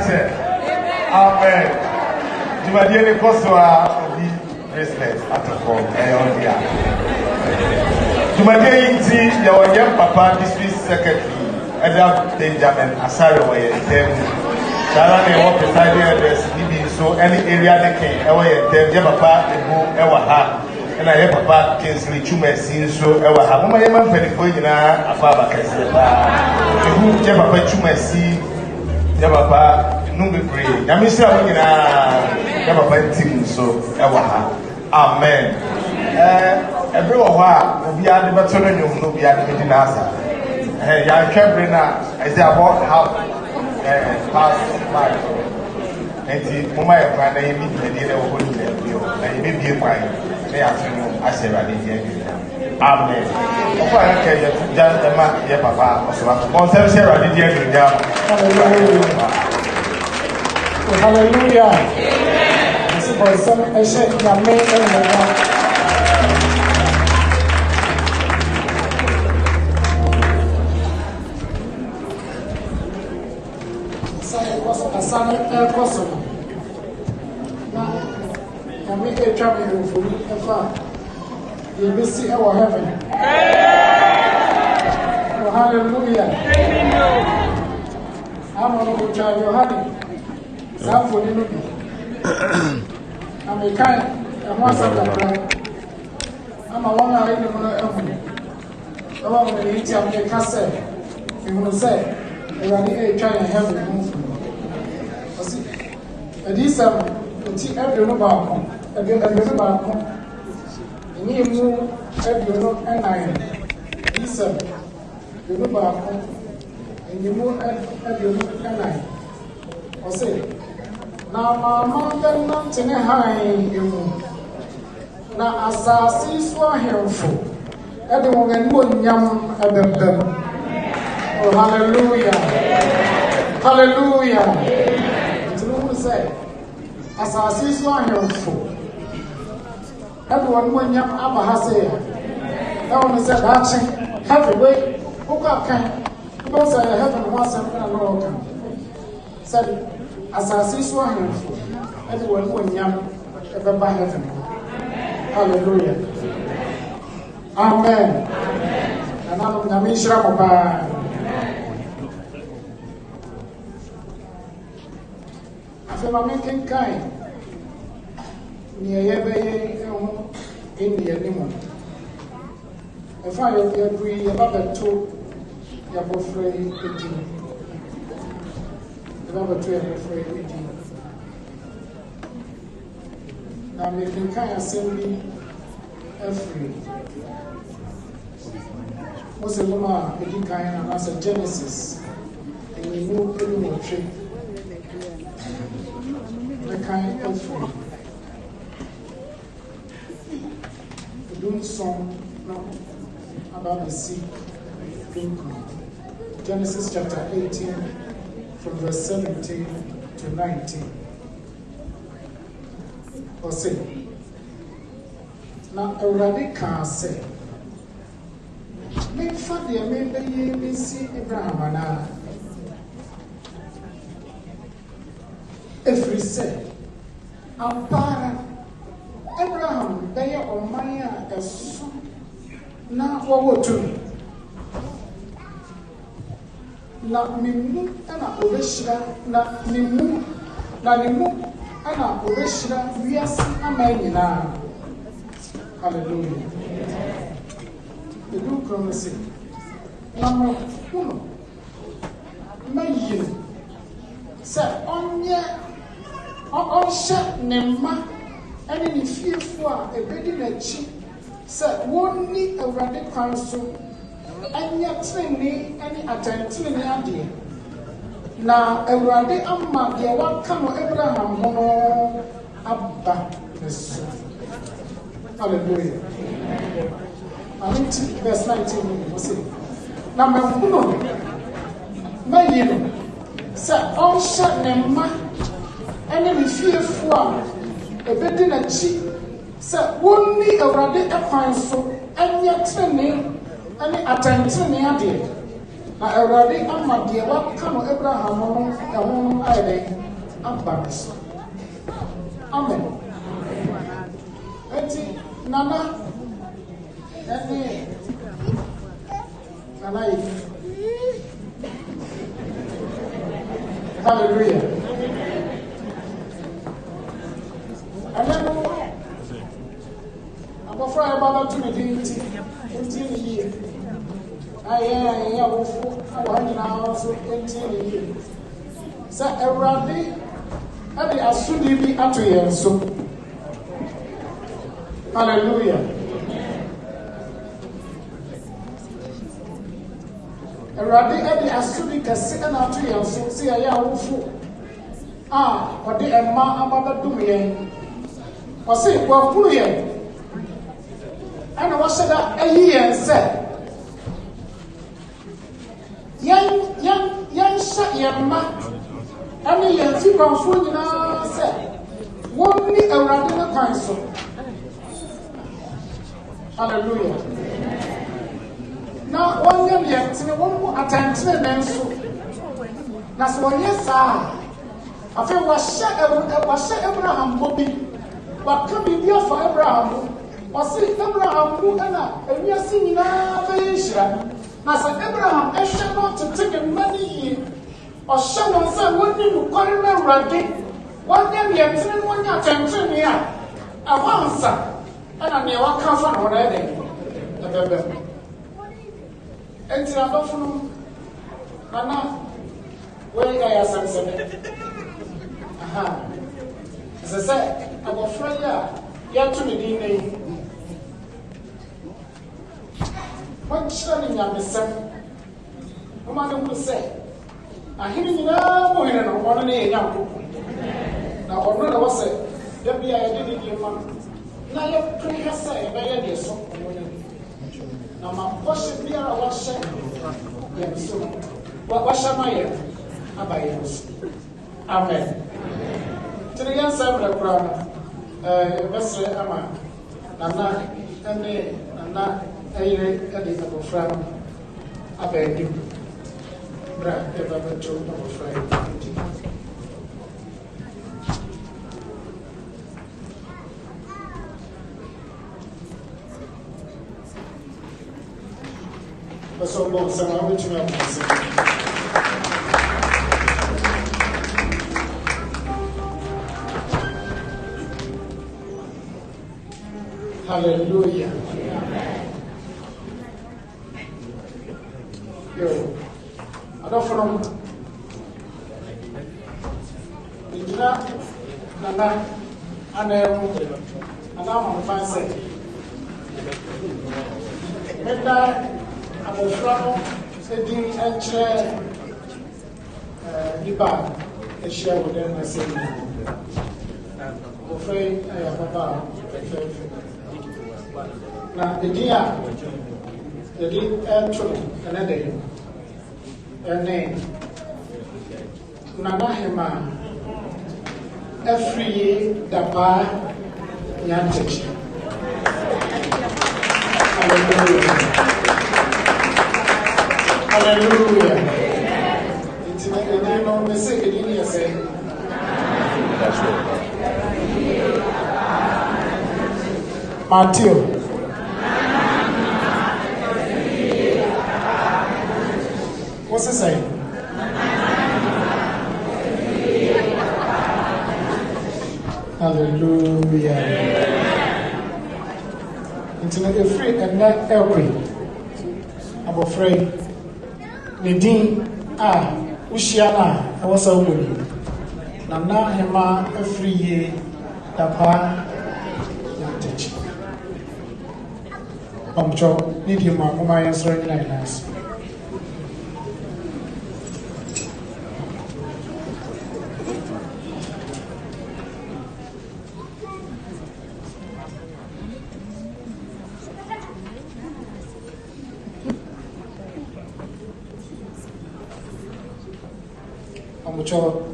Amen. Amen. Jumadie ne koswa obi bracelet atofo eyodia. Jumadie inti ya wanyam papa district secretary Edda Benjamin Asare way them. Sara ne wo presiding address bibi so any area de ken ewe them ya papa ebu ewa ha. And I have Papa Kingsley Chuma seen so ever have my man for the Koyina, a father can say, who Papa Chuma see, Papa Numbi Gray, Yamisa Wina, Papa Tim so ever have. Amen. Everyone will be at the baton, you will be at the Medinasa. Young Cabrina, as they are about half past 5. And the Mumma Prana, you meet the dinner of Holy and you may be fine. I say, Amen. Of I can just the man, dear Papa, or so. Monster, I did hear you down. Hallelujah. For some, I said, Amen. Akosombo. Now, I make a travel for you. You will see our heaven. Oh, hallelujah. I'm going to try your honey. Some for you. I'm a kind of master. I'm a one hour in the morning. I want to eat your cassette. You will say, you are a trying to have a move. This every no every and you move every no and I. This you know and you move every no and I. I say, now my mountain not in a high you. Now as I see so helpful, everyone and one yam at them. Oh, hallelujah! Hallelujah! Say, as I see so helpful. Everyone when you have a hassle, no one said, have a way, who can, because I haven't once and another. Said, as I see so helpful, everyone when you ever by heaven. Hallelujah. Amen. And I'm the Mishra. If I'm making kind, near every Indian anymore. If I agree about the two, you're afraid of it. About two, you're afraid of it. Now, making kind assembly every. Most of them are making kind and as a Genesis, and we move any more tree. The kind of free. Doing song about the sea being called. Genesis chapter 18, from verse 17 to 19. Or say, now already can say, make fun the American ye see Abraham and I. If we say, Ampara, Abraham, they are on my as now what to not me and a Oveshra, not Nimu, Nanimu, and a Oveshra, we are seeing a man now. Hallelujah. The new promise. Number one, may say, on ye. On shut Nema, and in fear for a bedding a cheap, said one need a radical council, and yet training any attention in the idea. Now, a radical amma, dear one come Abraham, mono abba, hallelujah. I mean, verse 19 was it. Now, my woman, my you said, on shut Nema. And then fear for a bedding a cheap, said, won't need a radical council, and yet training any attention in the idea. Na Awurade ama deɛ waka no Abraham no ɛho ayɛ dɛ aba ne so. Amen. Eti nana ɛne nana yi. Hallelujah. And then I'm afraid about to the year. I am one now, so 18 years. So, around it, I soon be at you. So, hallelujah. Around it, I soon be casting out to you. So, see, I am what the Emma about to me. I say, well, pull it. And I was said that a year and said, Young shut your mouth. I mean, young people food in our set. Won't be around in the council. Hallelujah. Now, one young yet, one more attention and so. That's what, yes, sir. I feel was shut Abraham Bobby. But come be here for Abraham. Or see Abraham who and we are singing now. As Abraham, I shall not to take a money or shall not say what you call him a ruggy. One day we are telling one year attention here. I want some, and I never come from already. And I'm not from Anna. Where I am something. Aha. As I said, I'm afraid you have to be doing. What shall I say? No matter what say. I hear you now, boy, and I want to name now. Now, or not, I was say, there be I didn't give one. Now, you pray her say, by your song. Now, my worship here, I was saying, yes, so what shall I hear? Abayos. Amen. To the young son of the crown, Mr. Amma, Nana, and Nana. I did a friend. I beg you. Brad, ever told of a friend. But so long, some I will to know. Hallelujah. Yo, I don't know. Nana, and I'm on fancy. Midnight, I'm a flower, sitting and chair. The bar, a share with them. I say, I'm afraid I have a bar. Now, the dear. The deep actually another name Nanahema every Dapa Nyantakyi. Hallelujah. Hallelujah. It's a name of the second year saying. That's right. Matthew. What's it saying? Hallelujah. It's not afraid and not every. I'm afraid. Nadine, Ushiana, I was a woman. Nana, Hema, every year, Dapa, Nyantakyi. Need you, my answer in nice.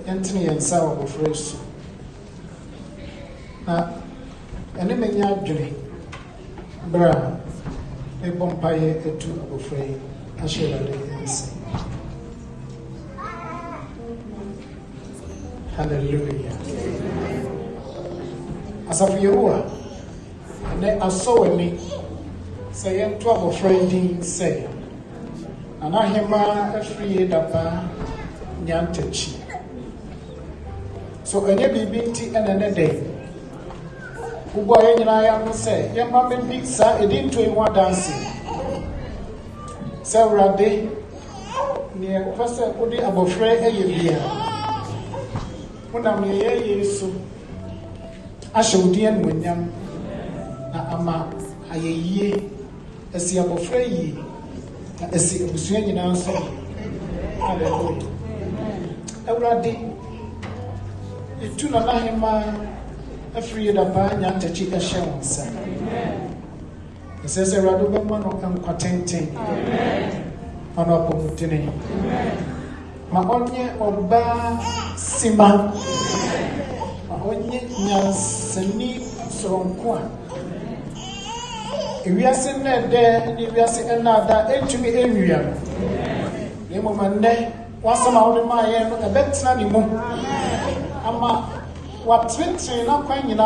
Anthony and Sarah were first. Now, and then many are doing Bra, a bumpire, a two of afraid, I shall say. Hallelujah. As of Yehovah, and then I saw me say, 12 of friends say, and I hear my free dapa Nyantakyi. So, a baby and another day. Who boy and I am say, young mamma big sir, it didn't do one dancing. Several day near Pastor Odi Abofre a year. When I'm here, so I shall dear when yam Ama a year as the Abofre ye as the Australian answer. Hallelujah. Every day, it do not allow him. A free the band and the chicken shells. It says a rather one of contenting on our opportunity. My only oba Simba, my only Yansani Soronqua. If we are sitting there, and if we are sitting another into the area, the moment there was some out of my end, a bet anymore. What twenty not quite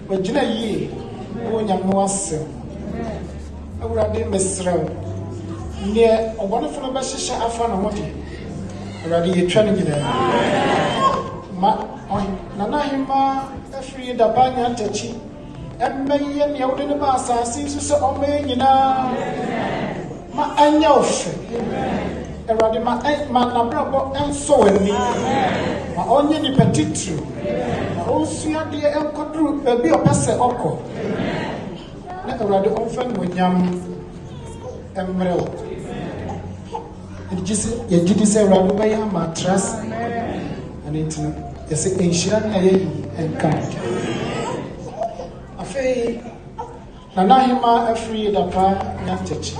but Gina ye, when you was I would have been Mr. Near a wonderful Bashisha Afana Moti. Already training there. Nana hima, a free the banyan tachi, and may and you in the massa seems so obeying my annual. Eradi ma nabrabo enso eni ma onye ni petitru ma onsuya de enkodru baby opese okọ na eradi onfen wonyam emrew yegidi se eradi ba ya matras and it yese enshira na ye enkan afei nanahima afri dapa Nyantakyi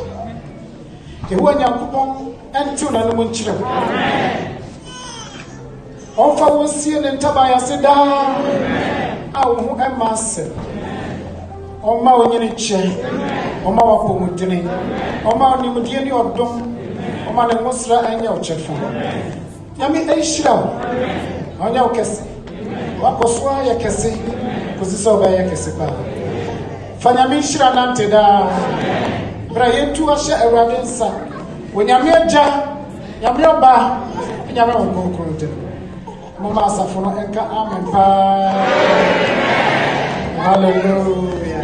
ewo Nyankopon entu na no nchire onfa wonsie ne ntaba ya se da awo hu emase oma onyini che oma wapomudene oma onimudie ni odom oma ne ngosra anya ochefu nyame ehira onya okese wakosoa ya kese kuziso ba ya kese pa fanya mi hira nante da bra yetu asha Awurade nsa wonyame agya nyame oba nyame onkronkronte mama asafo no enka amen pa hallelujah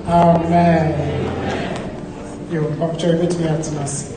amen yo come to it me at us.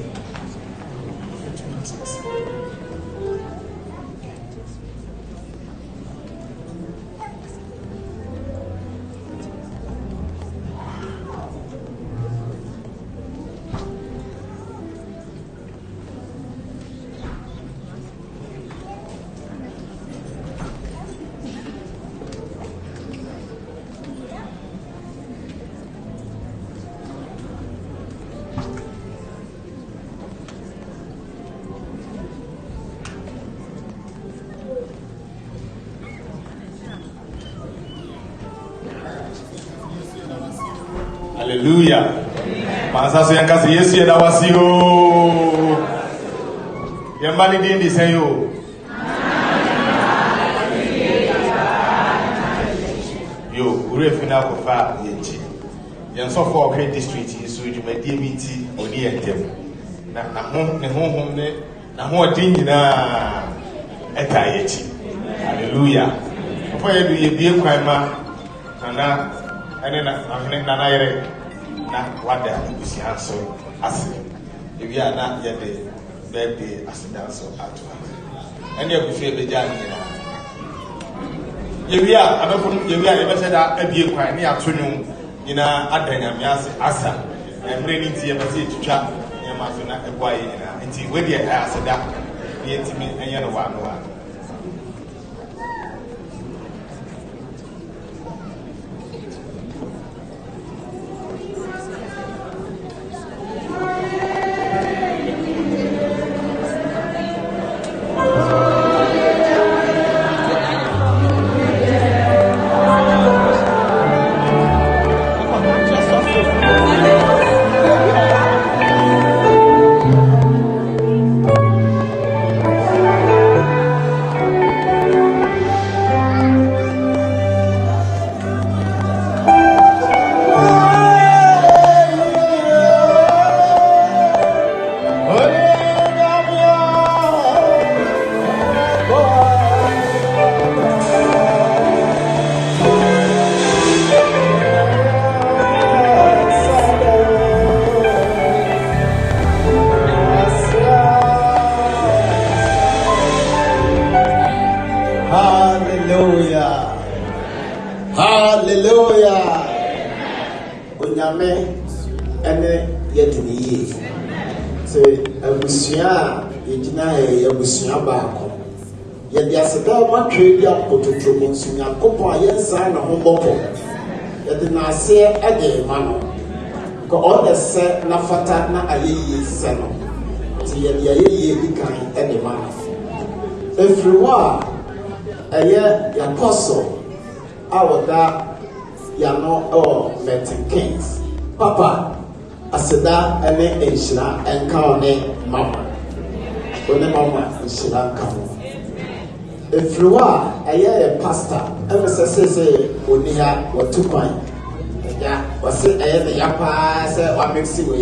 Hallelujah. Masaso yankasi Yesu ya dawasiyo. Yambali dindi sayo. Yo, ure fina kofa yechi. Yansofo okwe district Yesu jumadi miti oni entem. Na hom na ho odin nyina eta yechi. Hallelujah. Ofo yedu yebie kwan ma na ene na yere na wada busianso ase ewi ana ye de birthday asidanso ato ene abusu ebeja nyina yewi a abefo yewi a yebese da abie kwan ne atonwu nyina adanya ase asa emre ni tie bese twitwa nyama so na egwa ye nyina nti wedi aseda ye ntimi enye no wa no wa ene yedini so abusua yegina abusua baako yedi aseda ma twedi akototro monsunya kopon ayensa na homboko yedi na ase ade ma no ko all se na fata na ayeyi se no ti yedi ayeyi dikan ade ma no efriwa eye apostle awoda yano Milton Keynes papa aseda ene enshira enka one mama enshira enka mo efriwa eye pastor emesese oniha watukwan ya wase eye ne yapa se wa mixi we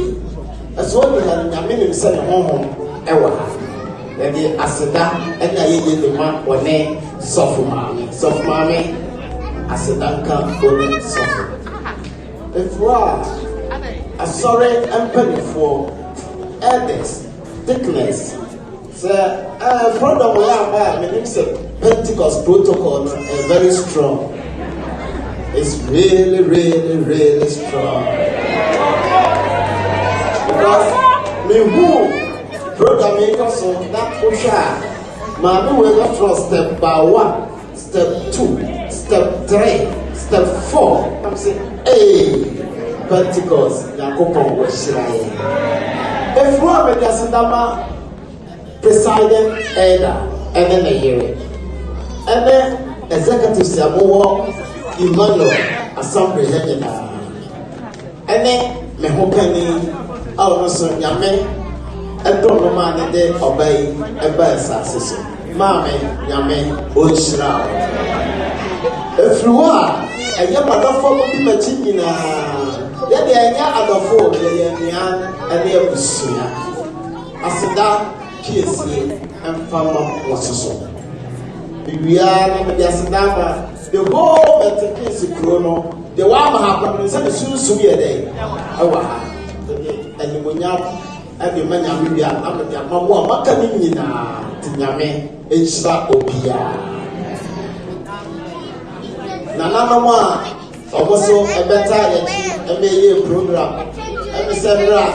eso ni ha nyame ne se ne honhom ewa yedi aseda ene ayeye ne ma one sofu maame asedanka one sofu efriwa asore empenifo elders thickness front of my meaning Pentecost protocol is very strong. It's really, really, really strong. Because me who program also that pusher, my we go from step by 1, step 2, step 3, step 4. I'm saying, hey, Pentecost, Yakopon Weshiraye. If you are Mediasidama presiding elder, and then a hearing. And then executive Samuel Emmanuel Asantemanhene. And then me hoping also Yame and don't man de obey a best assassin. Mammy Yame Oshra. If you are a young mother for the machina, then the other four, the young and the Abusia. Asida Kiesi and Farmer was so. We are the Asadama, the whole Intercession chrono, the one happened, and soon be a day. And you will now have your man, I'm with your mamma, Macanina, Tinyame, Extra Opia. Nana, also a better MBA program, and Sandra,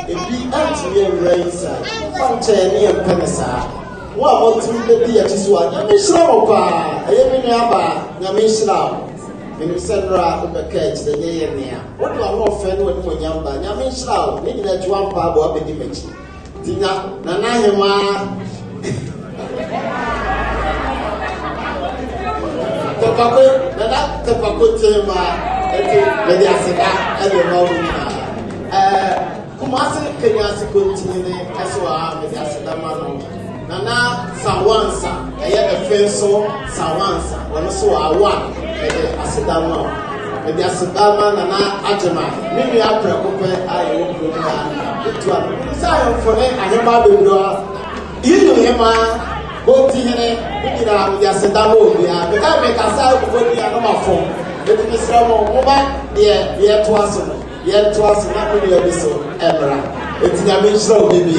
if you actually raise Fountain and Penasa. What to the dear Chiswa? Yamishrapa, a Yamiaba, Yamishra, and Sandra of the catch the day and near. What do I want friend when Yamba? Yamishra, maybe that one pub or the image. Tina, Nanahima Topako, Nana Topako Tema, Mediasika, and the Mawina. Kumasi Kenyasi continue as well, Mediasika Mano. Nana Sawansa, I had a fenso Sawansa, when I saw a one, Asadama, maybe Asadama, Nana Ajama, maybe after a couple, I won't go down. Sorry for it, I never will draw. You know, go to him, pick it up with Asadamo, because I make a side of what we are not from. Let me say, Moma, yeah, twice, not really a whistle, ever. It's in a mission, baby.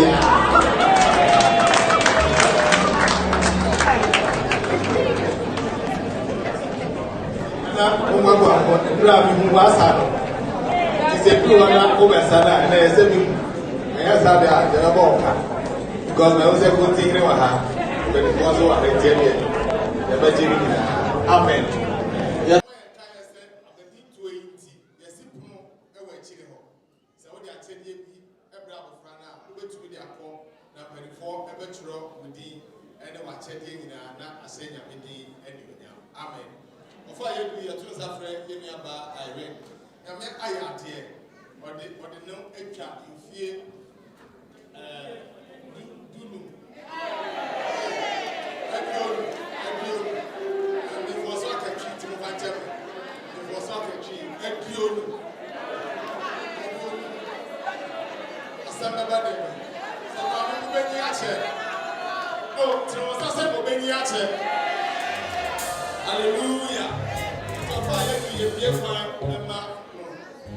Because my own second thing, but it was what I tell you. Amen. Amen. Before you do your twins are friend, give me about Irene. Now, make I out here, or the no extra in fear. Do before soccer treat to my temple. Before soccer treat, and you. Somebody, oh, to us, I hallelujah. So far, you be fine, and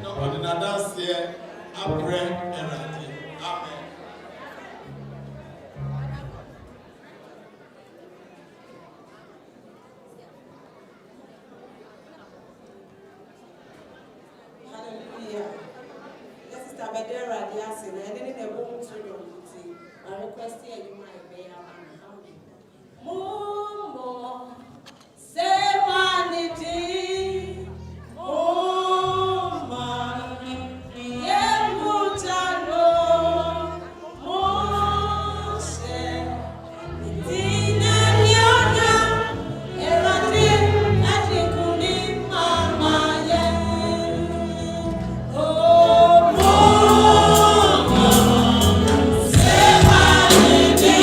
no one in a dance here. I pray and I did. Amen. Hallelujah. Yadera Radias and then a woman to your duty. I request you might be a Momo, say vanity, oh man, yeah, Mutano, oh, say, Tina, Yana, Erati, Atikuni, Mama, yeah, oh, Momo, say vanity,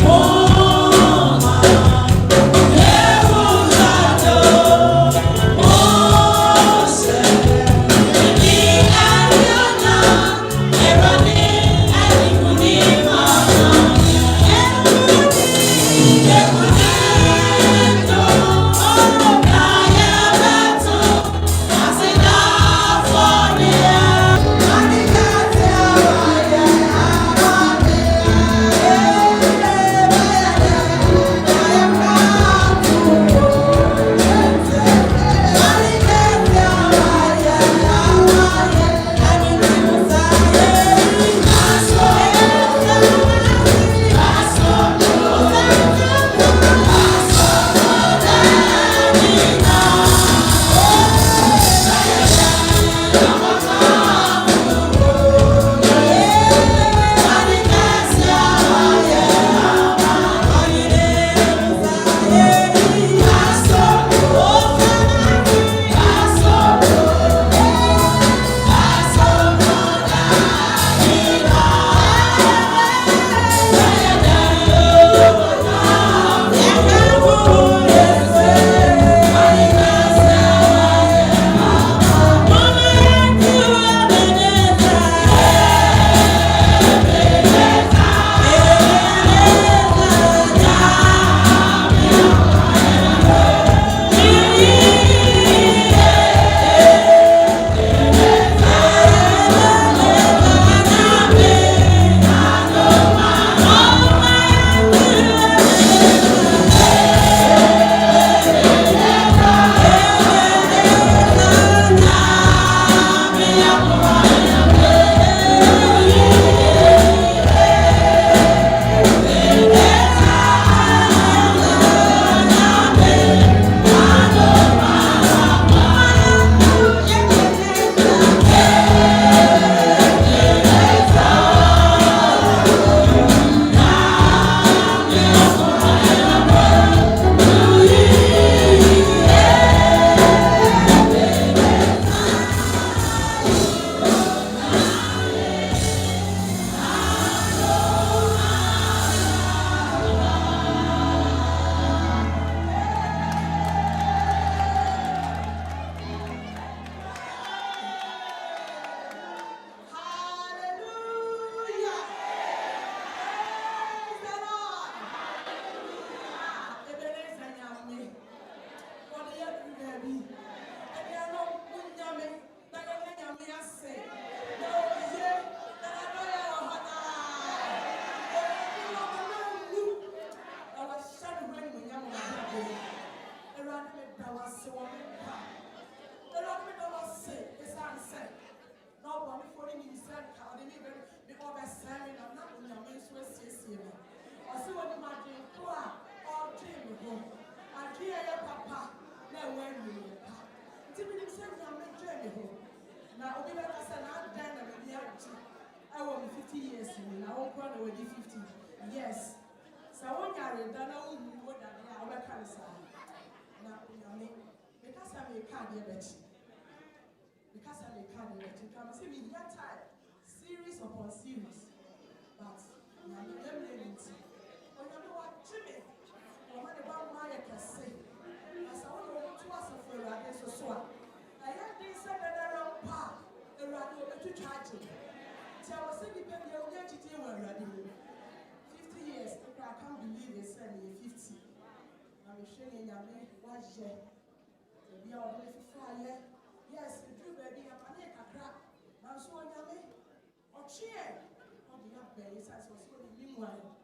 oh. Yes. So when you are done, I will know that they are cancer. Now, because I'm a candidate, because I'm a candidate, you can see me that time, series upon series. But I'm living it. When you know what, Jimmy, or what about my say, as I want to was a for a so I had this around park, around to charge it. So I was saying, you will get it already. 50 years, I can't believe they said me 50. I'm showing you, what's yet? We are ready for fire. Yes, the true baby, I'm a crack. I'm so yummy. Or cheer. Or the young baby says, was so meanwhile.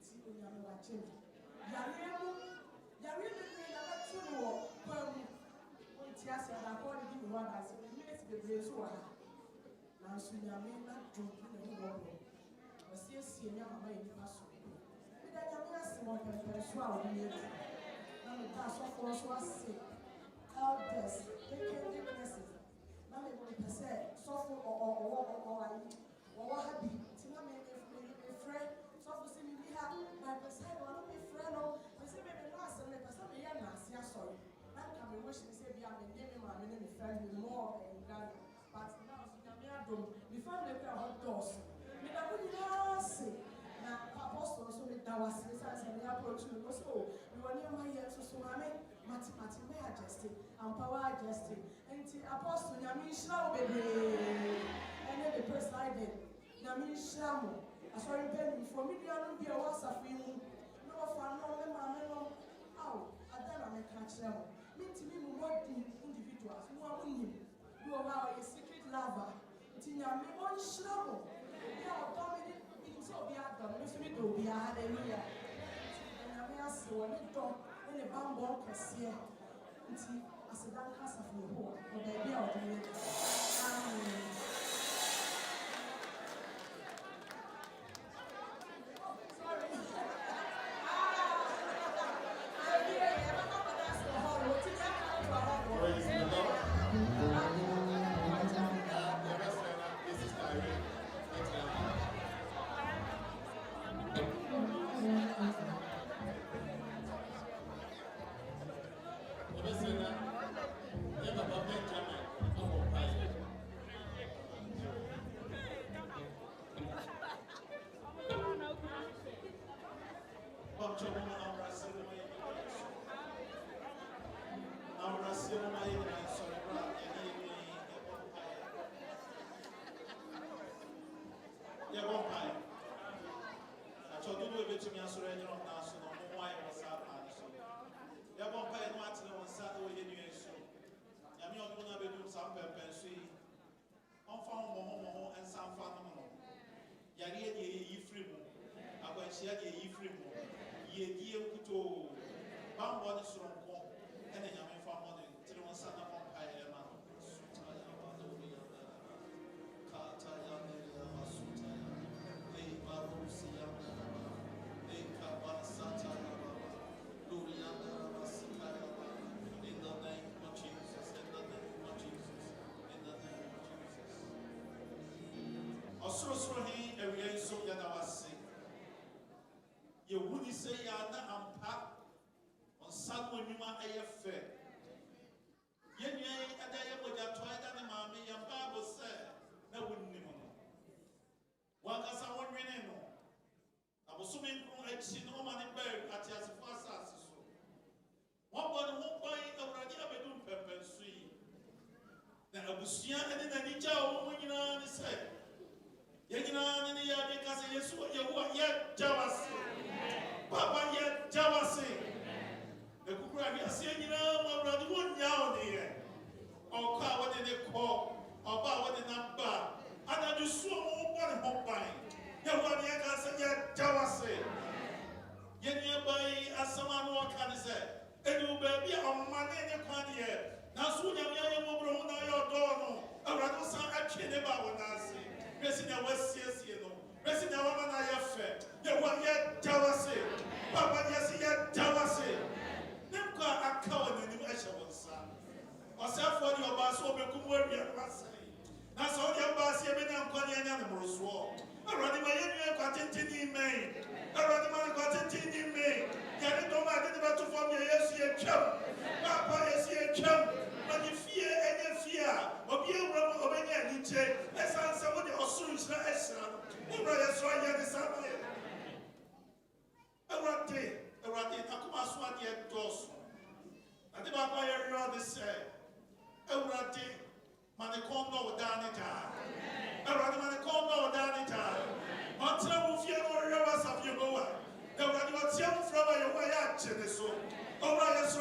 See, we are watching. You're really doing a lot to walk. When Tias and I call you one as you make the place. and so Yammy not dropping the whole. I see a senior Mama in the past. With a Yammy one can swallow me. And the task of course was sick. Elders, they can do blessings. Mammy will say, soft or happy. Tina may be friend. So to see me have my person, one be friend or we say maybe last and let us have a young ass. Sorry. I can be wishing to say, be a name, my name is friend more in Ghana. But now, the family are hot doors. We are good enough. Now, Apostle, so that was his as an approach to the soul. We were near my years to Suame, Mathematics, majesty, and power majesty. And the Apostle, Yamin Shao, baby, and then the presiding Yamin Shamo. I saw him penny for me, there will be a WhatsApp film. No fun, no, no, oh, I don't make catch them. Mean to me, what the individuals who are winning. You are a secret lover. Tina, me one show. You are dominant. So be out there. Listen to me. Be hallelujah. And I may ask you when you talk when the bamboo can see. Until I said that class of your home. But baby, I'll do it. Sorry. Praise the Lord. You wouldn't say Yana and Pap on Samuel Numa AFA. Yen at the end with your toy than the mammy and Bible said, no wouldn't know. One as I won't know. I was swimming from a no money buried at your first. One body won't buy already a bedroom pepper sweet. Then I was young and in a ninja woman, you know, and said, Yagina in the yard because yes, what you want yet, Javasi. Papa yet, Javasi. The Kukra is saying, you know, my brother won't yawn here. Or car what they call, or bar what they not bar. And I do so one home buying. Yawan Yagas yet, Javasi. Yet nearby as someone who can say, and you baby on money in the pan here. Now soon I'm your door. I rather say I can't about what I say. President West Sieno, President Woman I have fed. You want yet Javasi, Papa Yassi yet Javasi. Nemka a cow in the Ashawan son. Or self for your bass will become where we are passing. That's all your bass here been on Korean animals war. I rather my enemy content in May. I rather my content in May. Yet don't matter about to form your yes, you chum. Papa, yes, you chum. But you fear any fear, or be a rubber of any chain, as answer what the Osurish Esra, who brothers right the Samuel. A rate, Akumaswat yet dos. And the Baba around the say, a rate, Manicondo Danita. A rate Manicondo Danita. Until we fear no rivers of your lower. The Radiation from your way at Geneso. Or Rayas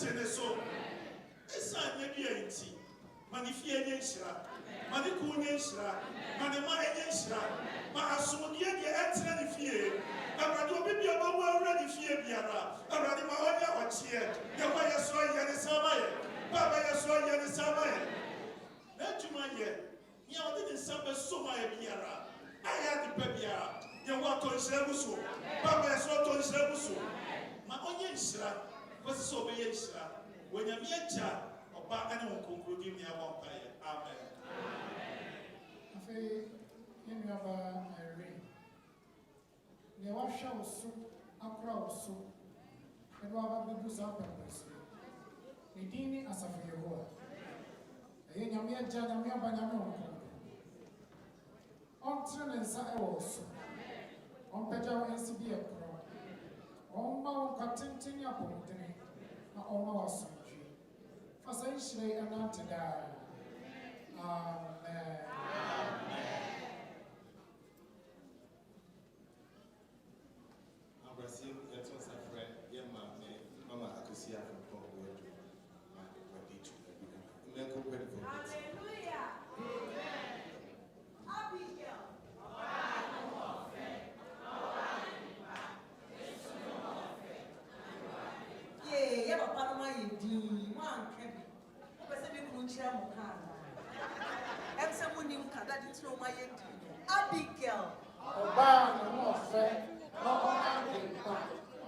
Geneso. Esa maybe a tea. Manifia Nishra, Maniku Nishra, Manima Nishra, Mahasunia, the Anthony Fear. I rather be a bubble already fear Biara. I rather my own or cheer. The way I saw Yanisamae, Baba Yaswa Yanisamae. Let you my year. You didn't Samba Soma Biara. I had the Pebia. You want to Shebuso. Papa Soto Shebuso. My only Shra was so be Shra. When you're Yacha or back and concluding me about fire. Amen. I say, in your Irene. The washer was so, a crowd so, and Robert was up and was the Dini as a Fiora. A young Jana Banano. On Trin and Sa also. On Pedro and Sibia Pro. On Mount Catintin upon the name. On our country. For century and not to die. Amen. Brazil, that's what's a friend, young Mama Akosia from Congo. Hallelujah. Amen. Abigail. Yeah, Papa, my dear, one can be someone you can't throw my Abigail. Obama, no affair.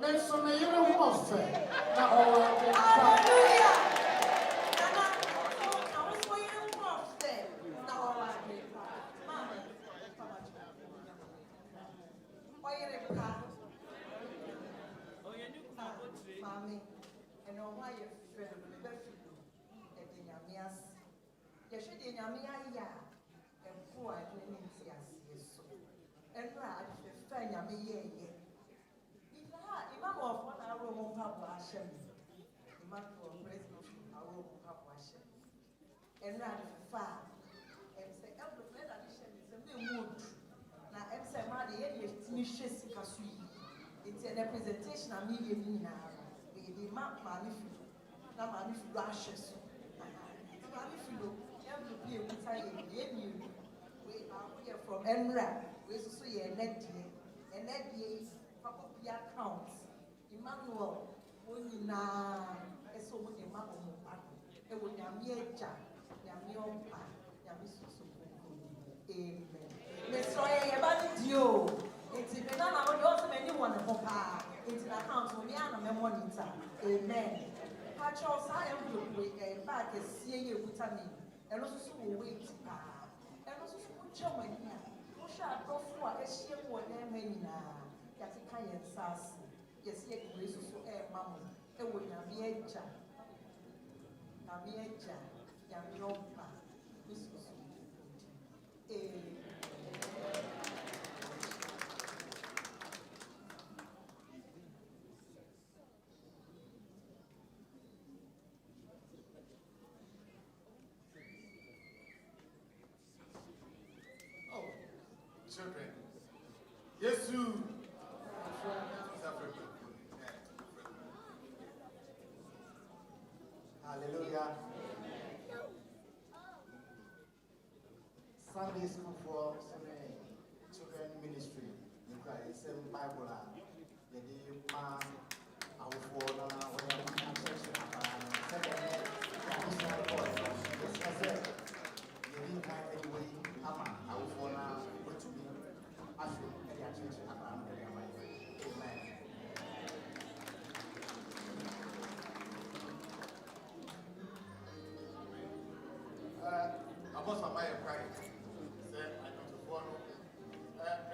Men so may you know what's fair. Hallelujah. I was for you off there. Now Mama. Why you car? Oh, you knew Mommy. And why you feel the best at the Yamias. You should in Yamia and poor I didn't see us so. And right, the fan Yamia. Imam of what I wrote Papa Hashem. Imam for president, I wrote Papa Hashem. And ran far. And say, every friend addition is a new mood. Now, I'm saying, my dear, Mishes Kasui. It's a representation of me now. We demand Manifu. Now, Manifu rashes. Manifu, every day we say, we are here from Emra. We see a net year. And that year. Papa Pia counts. Emmanuel, when you now, as so many mamma, and when Yamia, Yamia, Yamisu. Amen. Miss Roy, about you. It's if you also anyone of Papa, it's an account for me and a monitor. Amen. Patros, I am good back as seeing you with me, and also wait. And also, Germany. Who shall go for a share for them now? Yatika and Sass, yes, yet grace so mamma, and when Yamia, Yamiopa, Miss Oh, children, yes, you. Hallelujah. Sunday school for children ministry. You can say Bible. The man, our father, Amen. I was on my pride. Said I don't follow.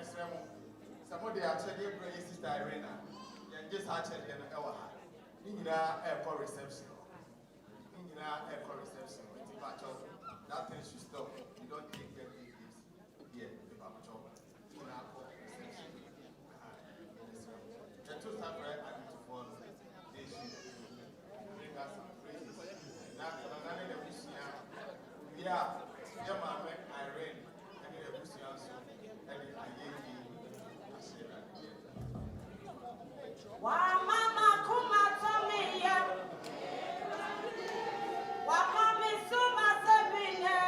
Mr. Remo, somebody actually bring Sister Irena. And just actually an hour. Nina airport reception. Nina airport reception. That thing should stop. You don't take them gifts. Yeah, the Papa Chopper. Nina airport reception. The two staff I need to follow. They should bring us some praises. Now, another yeah, my man, Irene, and the Lucy also, and I gave Wa mama kumatomia. Wa mami suma sebine.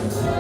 He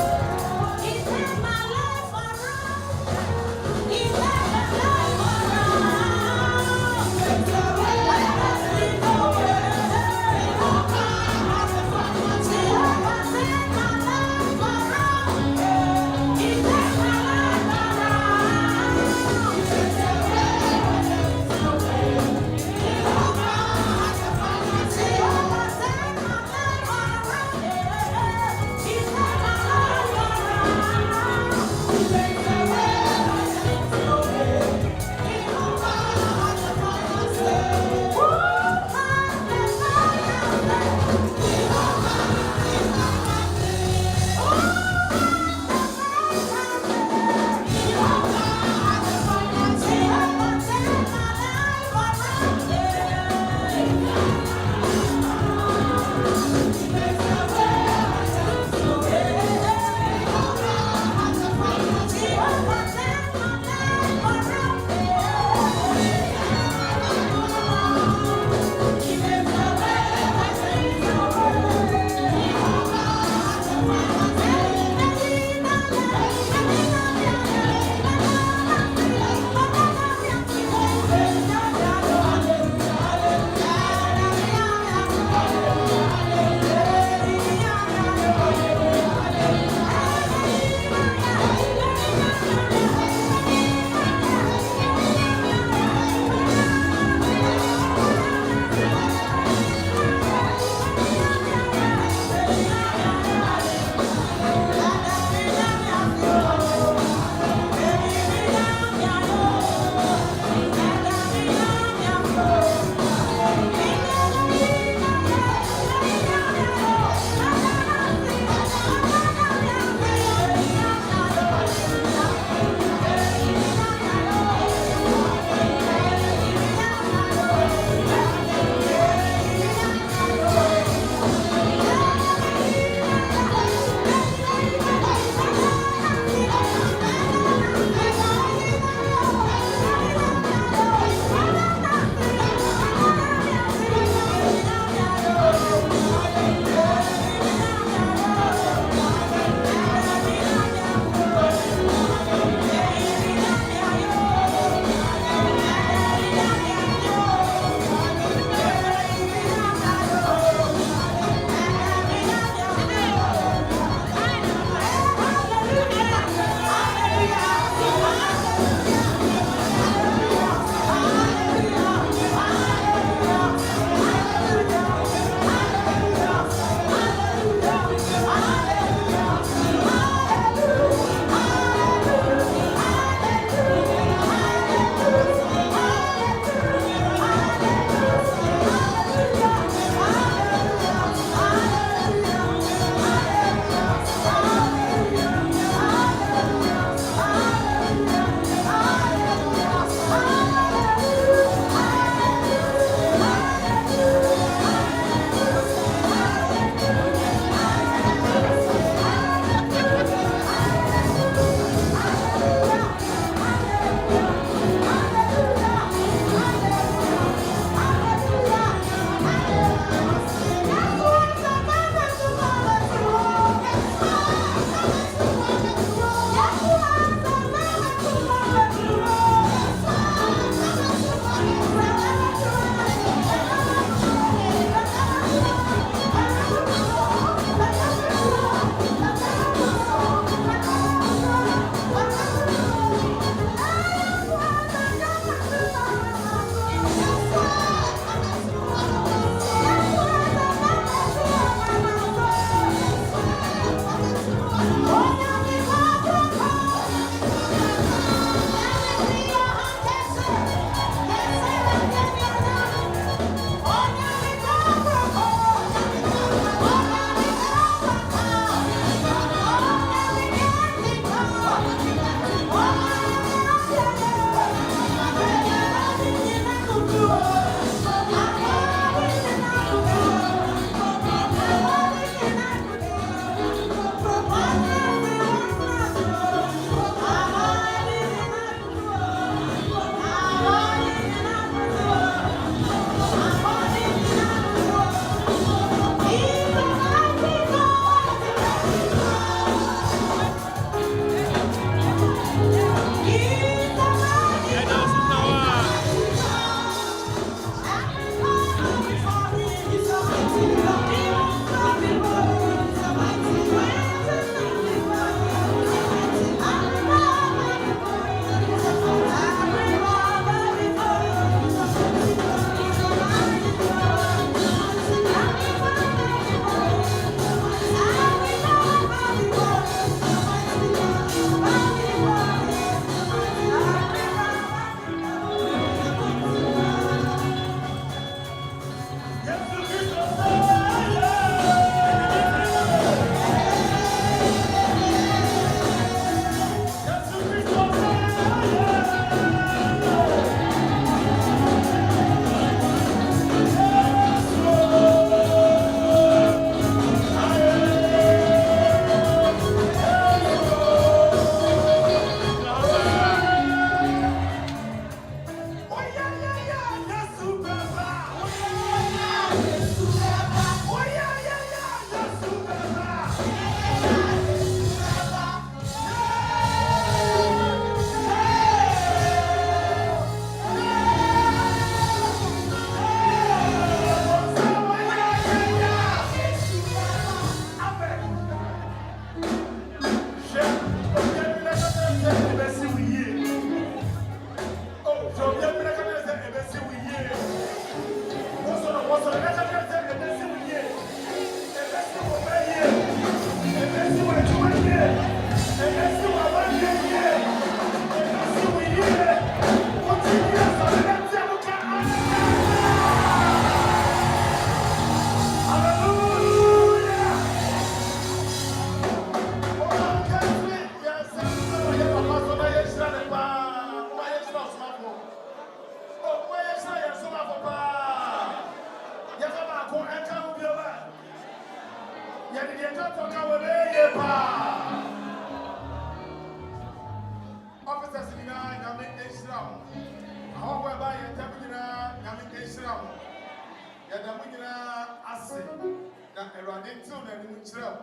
Awurade ntew na anim kyerɛw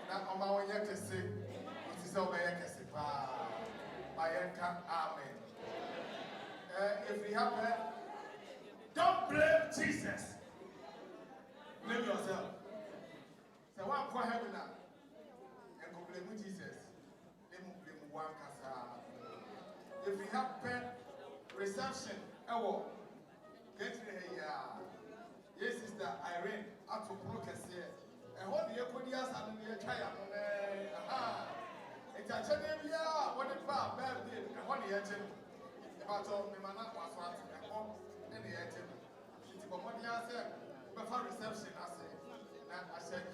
na ɔma wɔnyɛ kɛse ɔti sɛ ɔbɛyɛ kɛse paa ma yɛnka amen. If we have don't blame Jesus, blame yourself. So one for heaven now and go blame Jesus, then blame one kasa. If we have reception, get here. Yes, Sister Irene, out to progress here. And what the Ekodias and the Chaya, it's a Chenevia, what the bar, birthday, and what the engine. About all the man was what and home and the engine. It's about what you said before reception. I said, I said,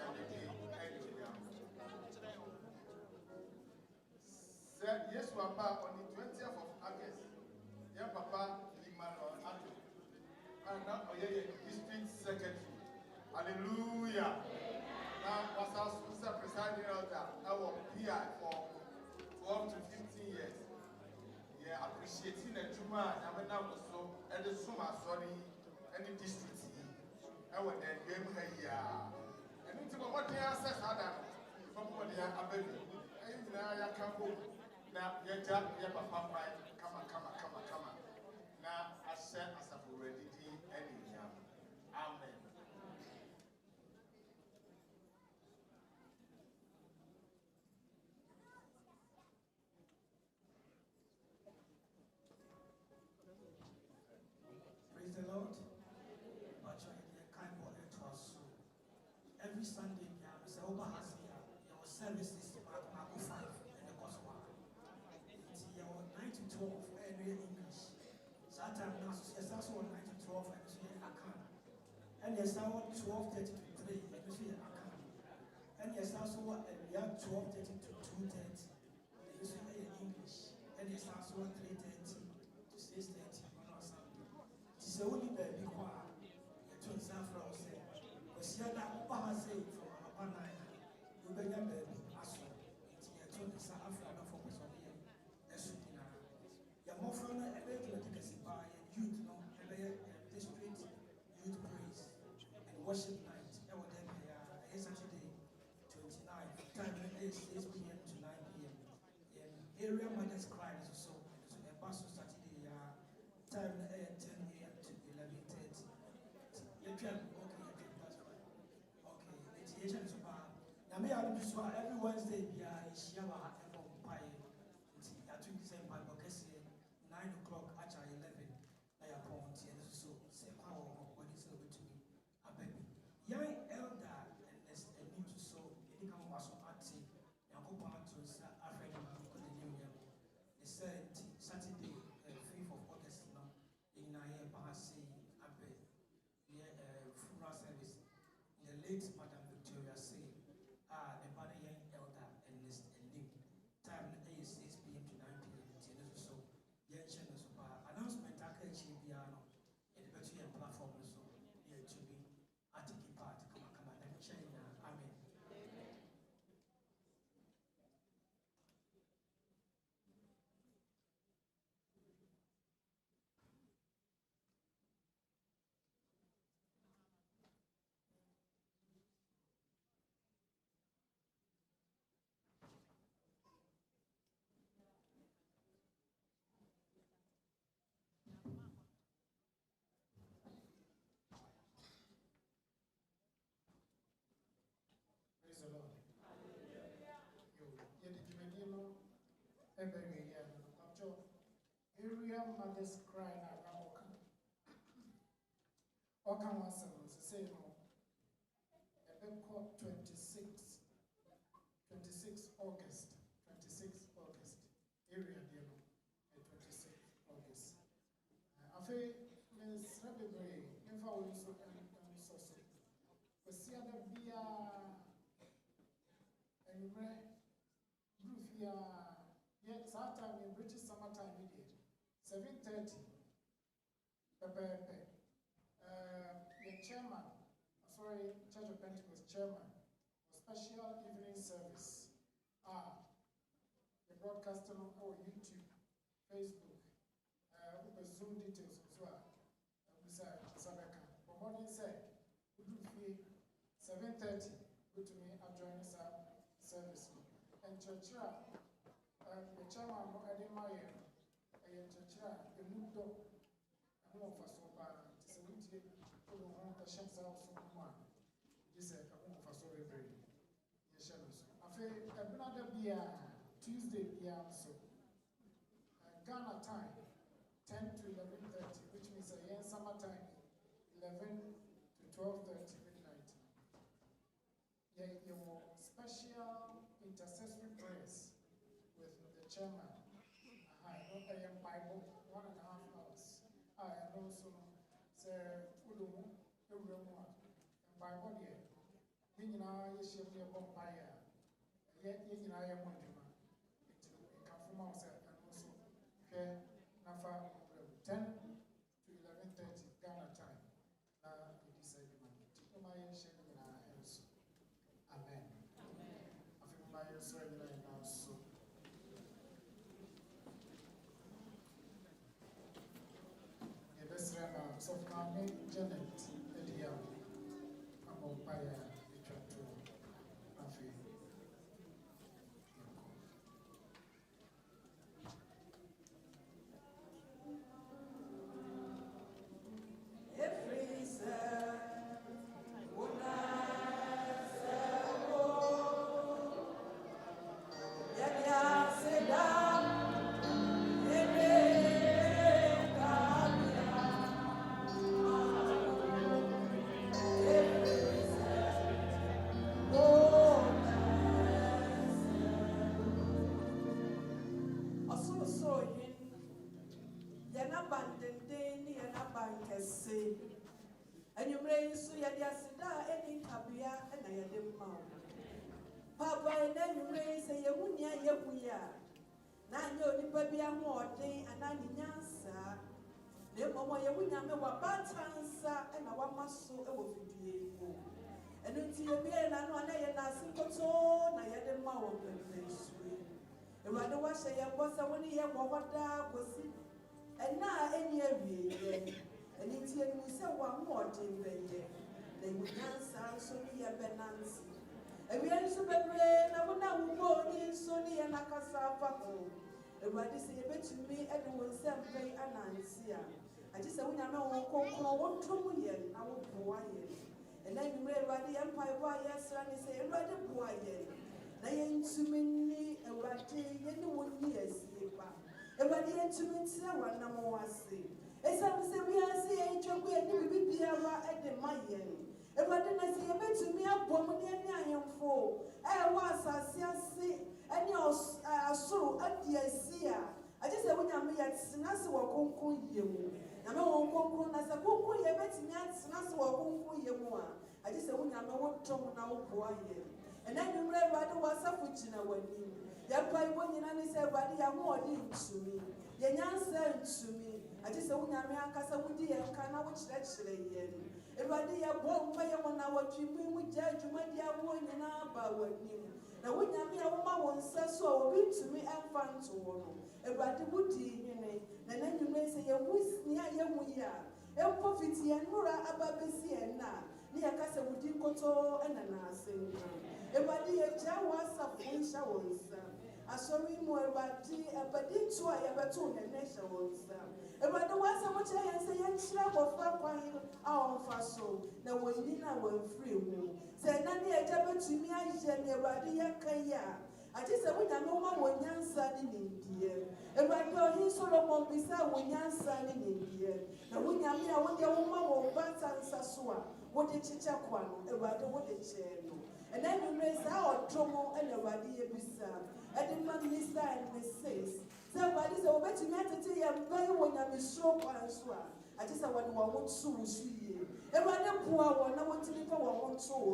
said, yes, we are back on the 20th of August. Yeah, Papa, Limano, Atu. And now, district secretary. Hallelujah. Now, was our sister presiding elder, our PI for 12 to 15 years. Yeah, appreciating the Juma, and when I was so, and the Suma, sorry, and the district. I went there, game here. And into what they are said, Adam, from what they are baby. And now I can go. Now, you're Papa, come on. Now, I said, as I've already did, anyhow. Amen. Praise the Lord. Every Sunday, Mr. Oba has here, your services Mark 5 and the Koswa. It's your 9 to 12 area English. Sometimes now, it's also 9 to 12 and it's here account. And there's now 12:30 to 3 and it's here account. And there's also 12:30 to 2:30 and it's here English. And there's also 3:30 to 6:30 on Sunday. It's only baby choir. You're to Zafra say. Because you're not say from our night. You better baby as well. It's here to the Zafra for Personia. That's what you know. You're more from a regular by youth, no, district youth praise and worship night. Saturday 29. Time is 6 p.m. to 9 p.m. Area Mothers Cry is also a bus Saturday. Time 10 a.m. to 11:30. Okay, that's fine. Okay, meditation is about. Now, me I every Wednesday we are Shiaba every pie. I think the same pie because 9 o'clock actually 11. I appoint and so say power what is over to me. A baby. Young elder and need to so any come was on acting. Now go back to Africa because the new year. They said Saturday 5th of August now in Naya Bahasi Abbey. Funeral service. The late Madam Victoria say the body young elder and list and new. Time is 6 p.m. to 9 p.m. So announcement I can achieve piano in the better platform so here to be at the part come on let me share amen. Praise the Lord. Area Mothers Cry now. Okan was say no. 26 August. Area dear 26 August. Afe Miss Rebbe, never will so and so. We see other via and roof yet sometime in British summertime we did 7:30. The chairman, Church of Pentecost chairman, special evening service. The broadcasting on our YouTube, Facebook, Zoom details as well. We say Sabeka. But morning said, we do 7:30. to me join this service. And church, the chairman of Ademaya, and church, the moved up. I know for so bad. It's a weekly for the home patients also. This is a home for so very. Yes, I feel another beer Tuesday beer so. Ghana time 10 to 11:30, which means a summer time 11 to 12:30 midnight. Yeah, your special intercessory prayers with the chairman. I know Bible 1.5 hours. I also say Udumu, Udumu, and Bible here. You know, you should be a vampire. Yet, you know, I am one to come from outside and also share Nafa 10 to 11:30 Ghana time. It is a my share in our hands. Amen. I think my answer in our house. The best runner, so far, Janet, Elia, about Paya, the chapter of and you may see a yasida any cabia and I had them mouth. Papa, and then you may say, Yamunia, Yabuya. Now you're the baby more day and I need answer. The Mama Yamunia, no batansa and our muscle over you. And until you be an annual and I sing to I had them mouth and sweet. And I don't want to say, I was a 1 year what was it. And now any year. And it's here we say one more thing, they would answer so near Benansi. And we are so bad, I would now go in Sony and Akasapa home. And what is it to me, everyone said, very Anansia. I just said, when I know what trouble yet, I will go in. And then you read by the Empire, why, yes, and they say, rather boy yet. They ain't too many, and what day, anyone here, see, and what the intimate, one number was see. As I say, we are saying, we be at the Mayan. And what did I say about to me? A woman and I am for. I was a see, and your so at the Isia. I just said, when I'm at Snass or Conco you. I know Conco as a Conco, you bet me at Snass or Conco you. I just said, when I'm not talking now, boy. And then you read what was up with you when you. Yapai when you say, but you are more to me. You answer to me. I just said, when I'm a Casawudi and Kana, which actually, if I did a bomb by 1 hour, you will judge you, my dear one in our bower. Now, when I'm a woman wants so, read to me and fun to one. If I did woody in it, and then you may say, a whisk near Yamuya, a poverty and Mura Ababesi and Na, near Casawudi Koto and an assing. If I did a Jawas of wind showers. I saw me more about tea, but did try a baton and nation was. If I don't want so much, I say, and slab of wine, our faso, now when dinner were free. Said, Nanny, I jabber to me, I shall never dear Kaya. I just said, when I know one young son in India. If I know his Solomon beside one young son in India. Now when I mean, I want your woman or Batan Sasua, what did Chichaquan, about the what they share. And then you may say, oh, trouble and a body bisa. And the man Mr. and Mrs. Somebody said, oh, bet you meant to tell you, buy when I'm so and so. I just want one so sweet. And when I poor one, I want to live one so.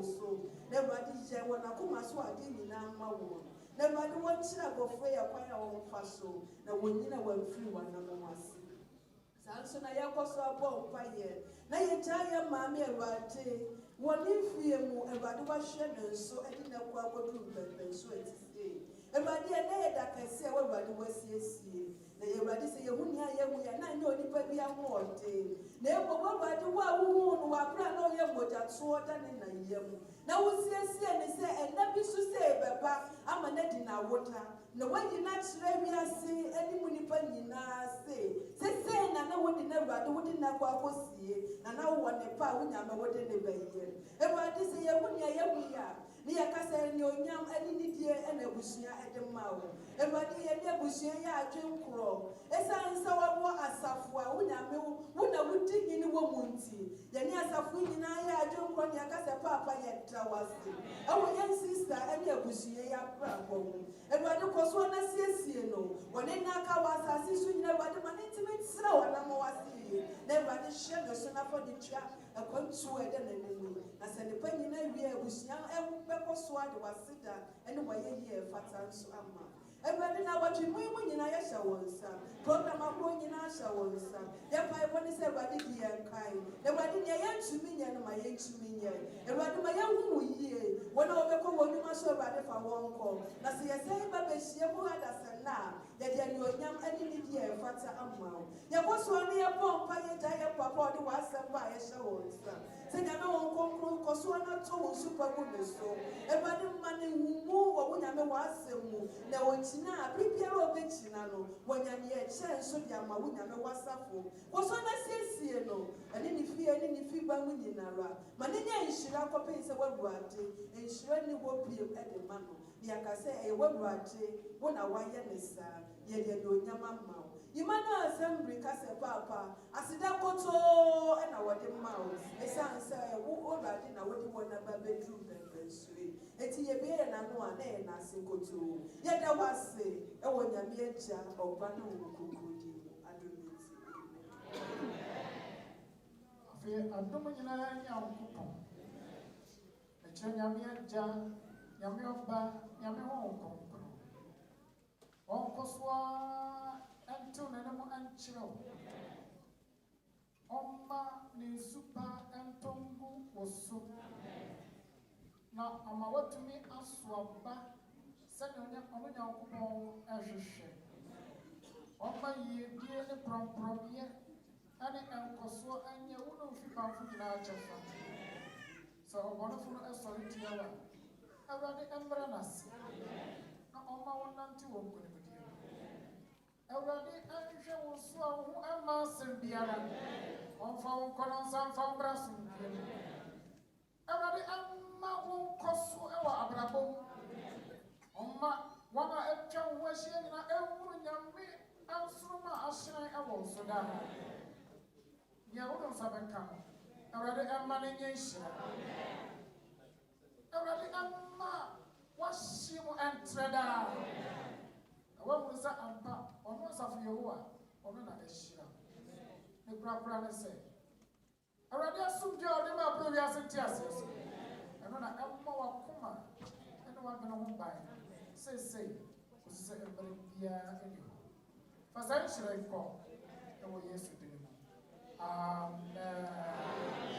Nobody said, when I come as well, I didn't know my one. Nobody wants to go for a fire on faso. Now, when you know, when free one number was. Sanso na yako so abo paye na ye jaya mama ewate woni fie mu ewade wa hye no so edi na kwa akodu bembe so etise ewade na ye that can say what was yes. They already say you wouldn't hear we are not only baby and more day. Never what do who are brand on your motor sword and in a year. Now we see and say, and that is to say, Papa, I'm a net in our water. No way you not let me say any money penny say. Say, and I know what never do wouldn't have what see, and now one a power when I'm a water in the bay. Everybody say, I wouldn't hear we are. Near Casa and your yam and in the and a bushia at the mouth. Everybody and your bushia, Jim Crow. As I answer what a safwa, when I would dig in a woman. Then yes, a queen and I don't want your casa papa yet. Our young sister and your bushia problem. Everybody was one as yes, you know. When in Nakawas, I see you never the man intimate slow and I'm always never the shed the son of the trap, a contour and enemy. I said the penny was young and pepper sword was sit down and why a year fat and so am. Everybody now what you mean in a shower, program I'm going in our showers. Therefore, I want to say, what did you kind? Then what did you to me and my age to me? And what do my young year? When I overcome what you must have rather for one call. Now, see, I say, Baby, she who had us and now, that you are young and in the year, Fata Amount. There was one near Pom, Paya, Papa, the was some by a showers. Say, I know, Uncle, because one or two superwoman so. Everybody money who move or when I was a move. Now, now, prepare a bit, when you're near chance, so you're my winner, what's up for. What's on I say, no, and any fear, any fever winning around. Manina is she up pays a web ratty, and she only will be at the man. Yaka say a web ratty, when I wire is, yet you know, mamma. You man assembly, Casa Papa, I said that koto and I want him mouse. A son say, who already know what you want about bedroom and street. It's a beer and I know a name, I sing go to. Yet I was say, oh, when you're mere jar or banner who I do I don't young coupon. A Chanyamia Jan, Yamioba, Yamio Uncle Swa and two animal and chill. Oma ni super and tongu was so. Now, I'm about to me as swabba, send on your coupon as you share. Oma ye dear the prom here, and it uncle so and you wouldn't feel found in our chaffa. So, a wonderful solitary. I rather embrace. Now, Oma one and two won't go with you. Already, I shall swallow who am master Biara. On found columns and found brass. Already, Amma won't cost so ever abrabo. Oma, one a child was in a young me, and Suma Ashina Avo Sudan. Yaron Sabakan. Already, Amma Nation. Already, Amma was she and Treda. What was that? Almost of Yehovah, or not a shira. The Grapran said, I rather assume you are the previous tears. And when I am more coma, and no one can buy. Say, was say, everybody here anyhow. For that, should I call? And we yes to do. Amen.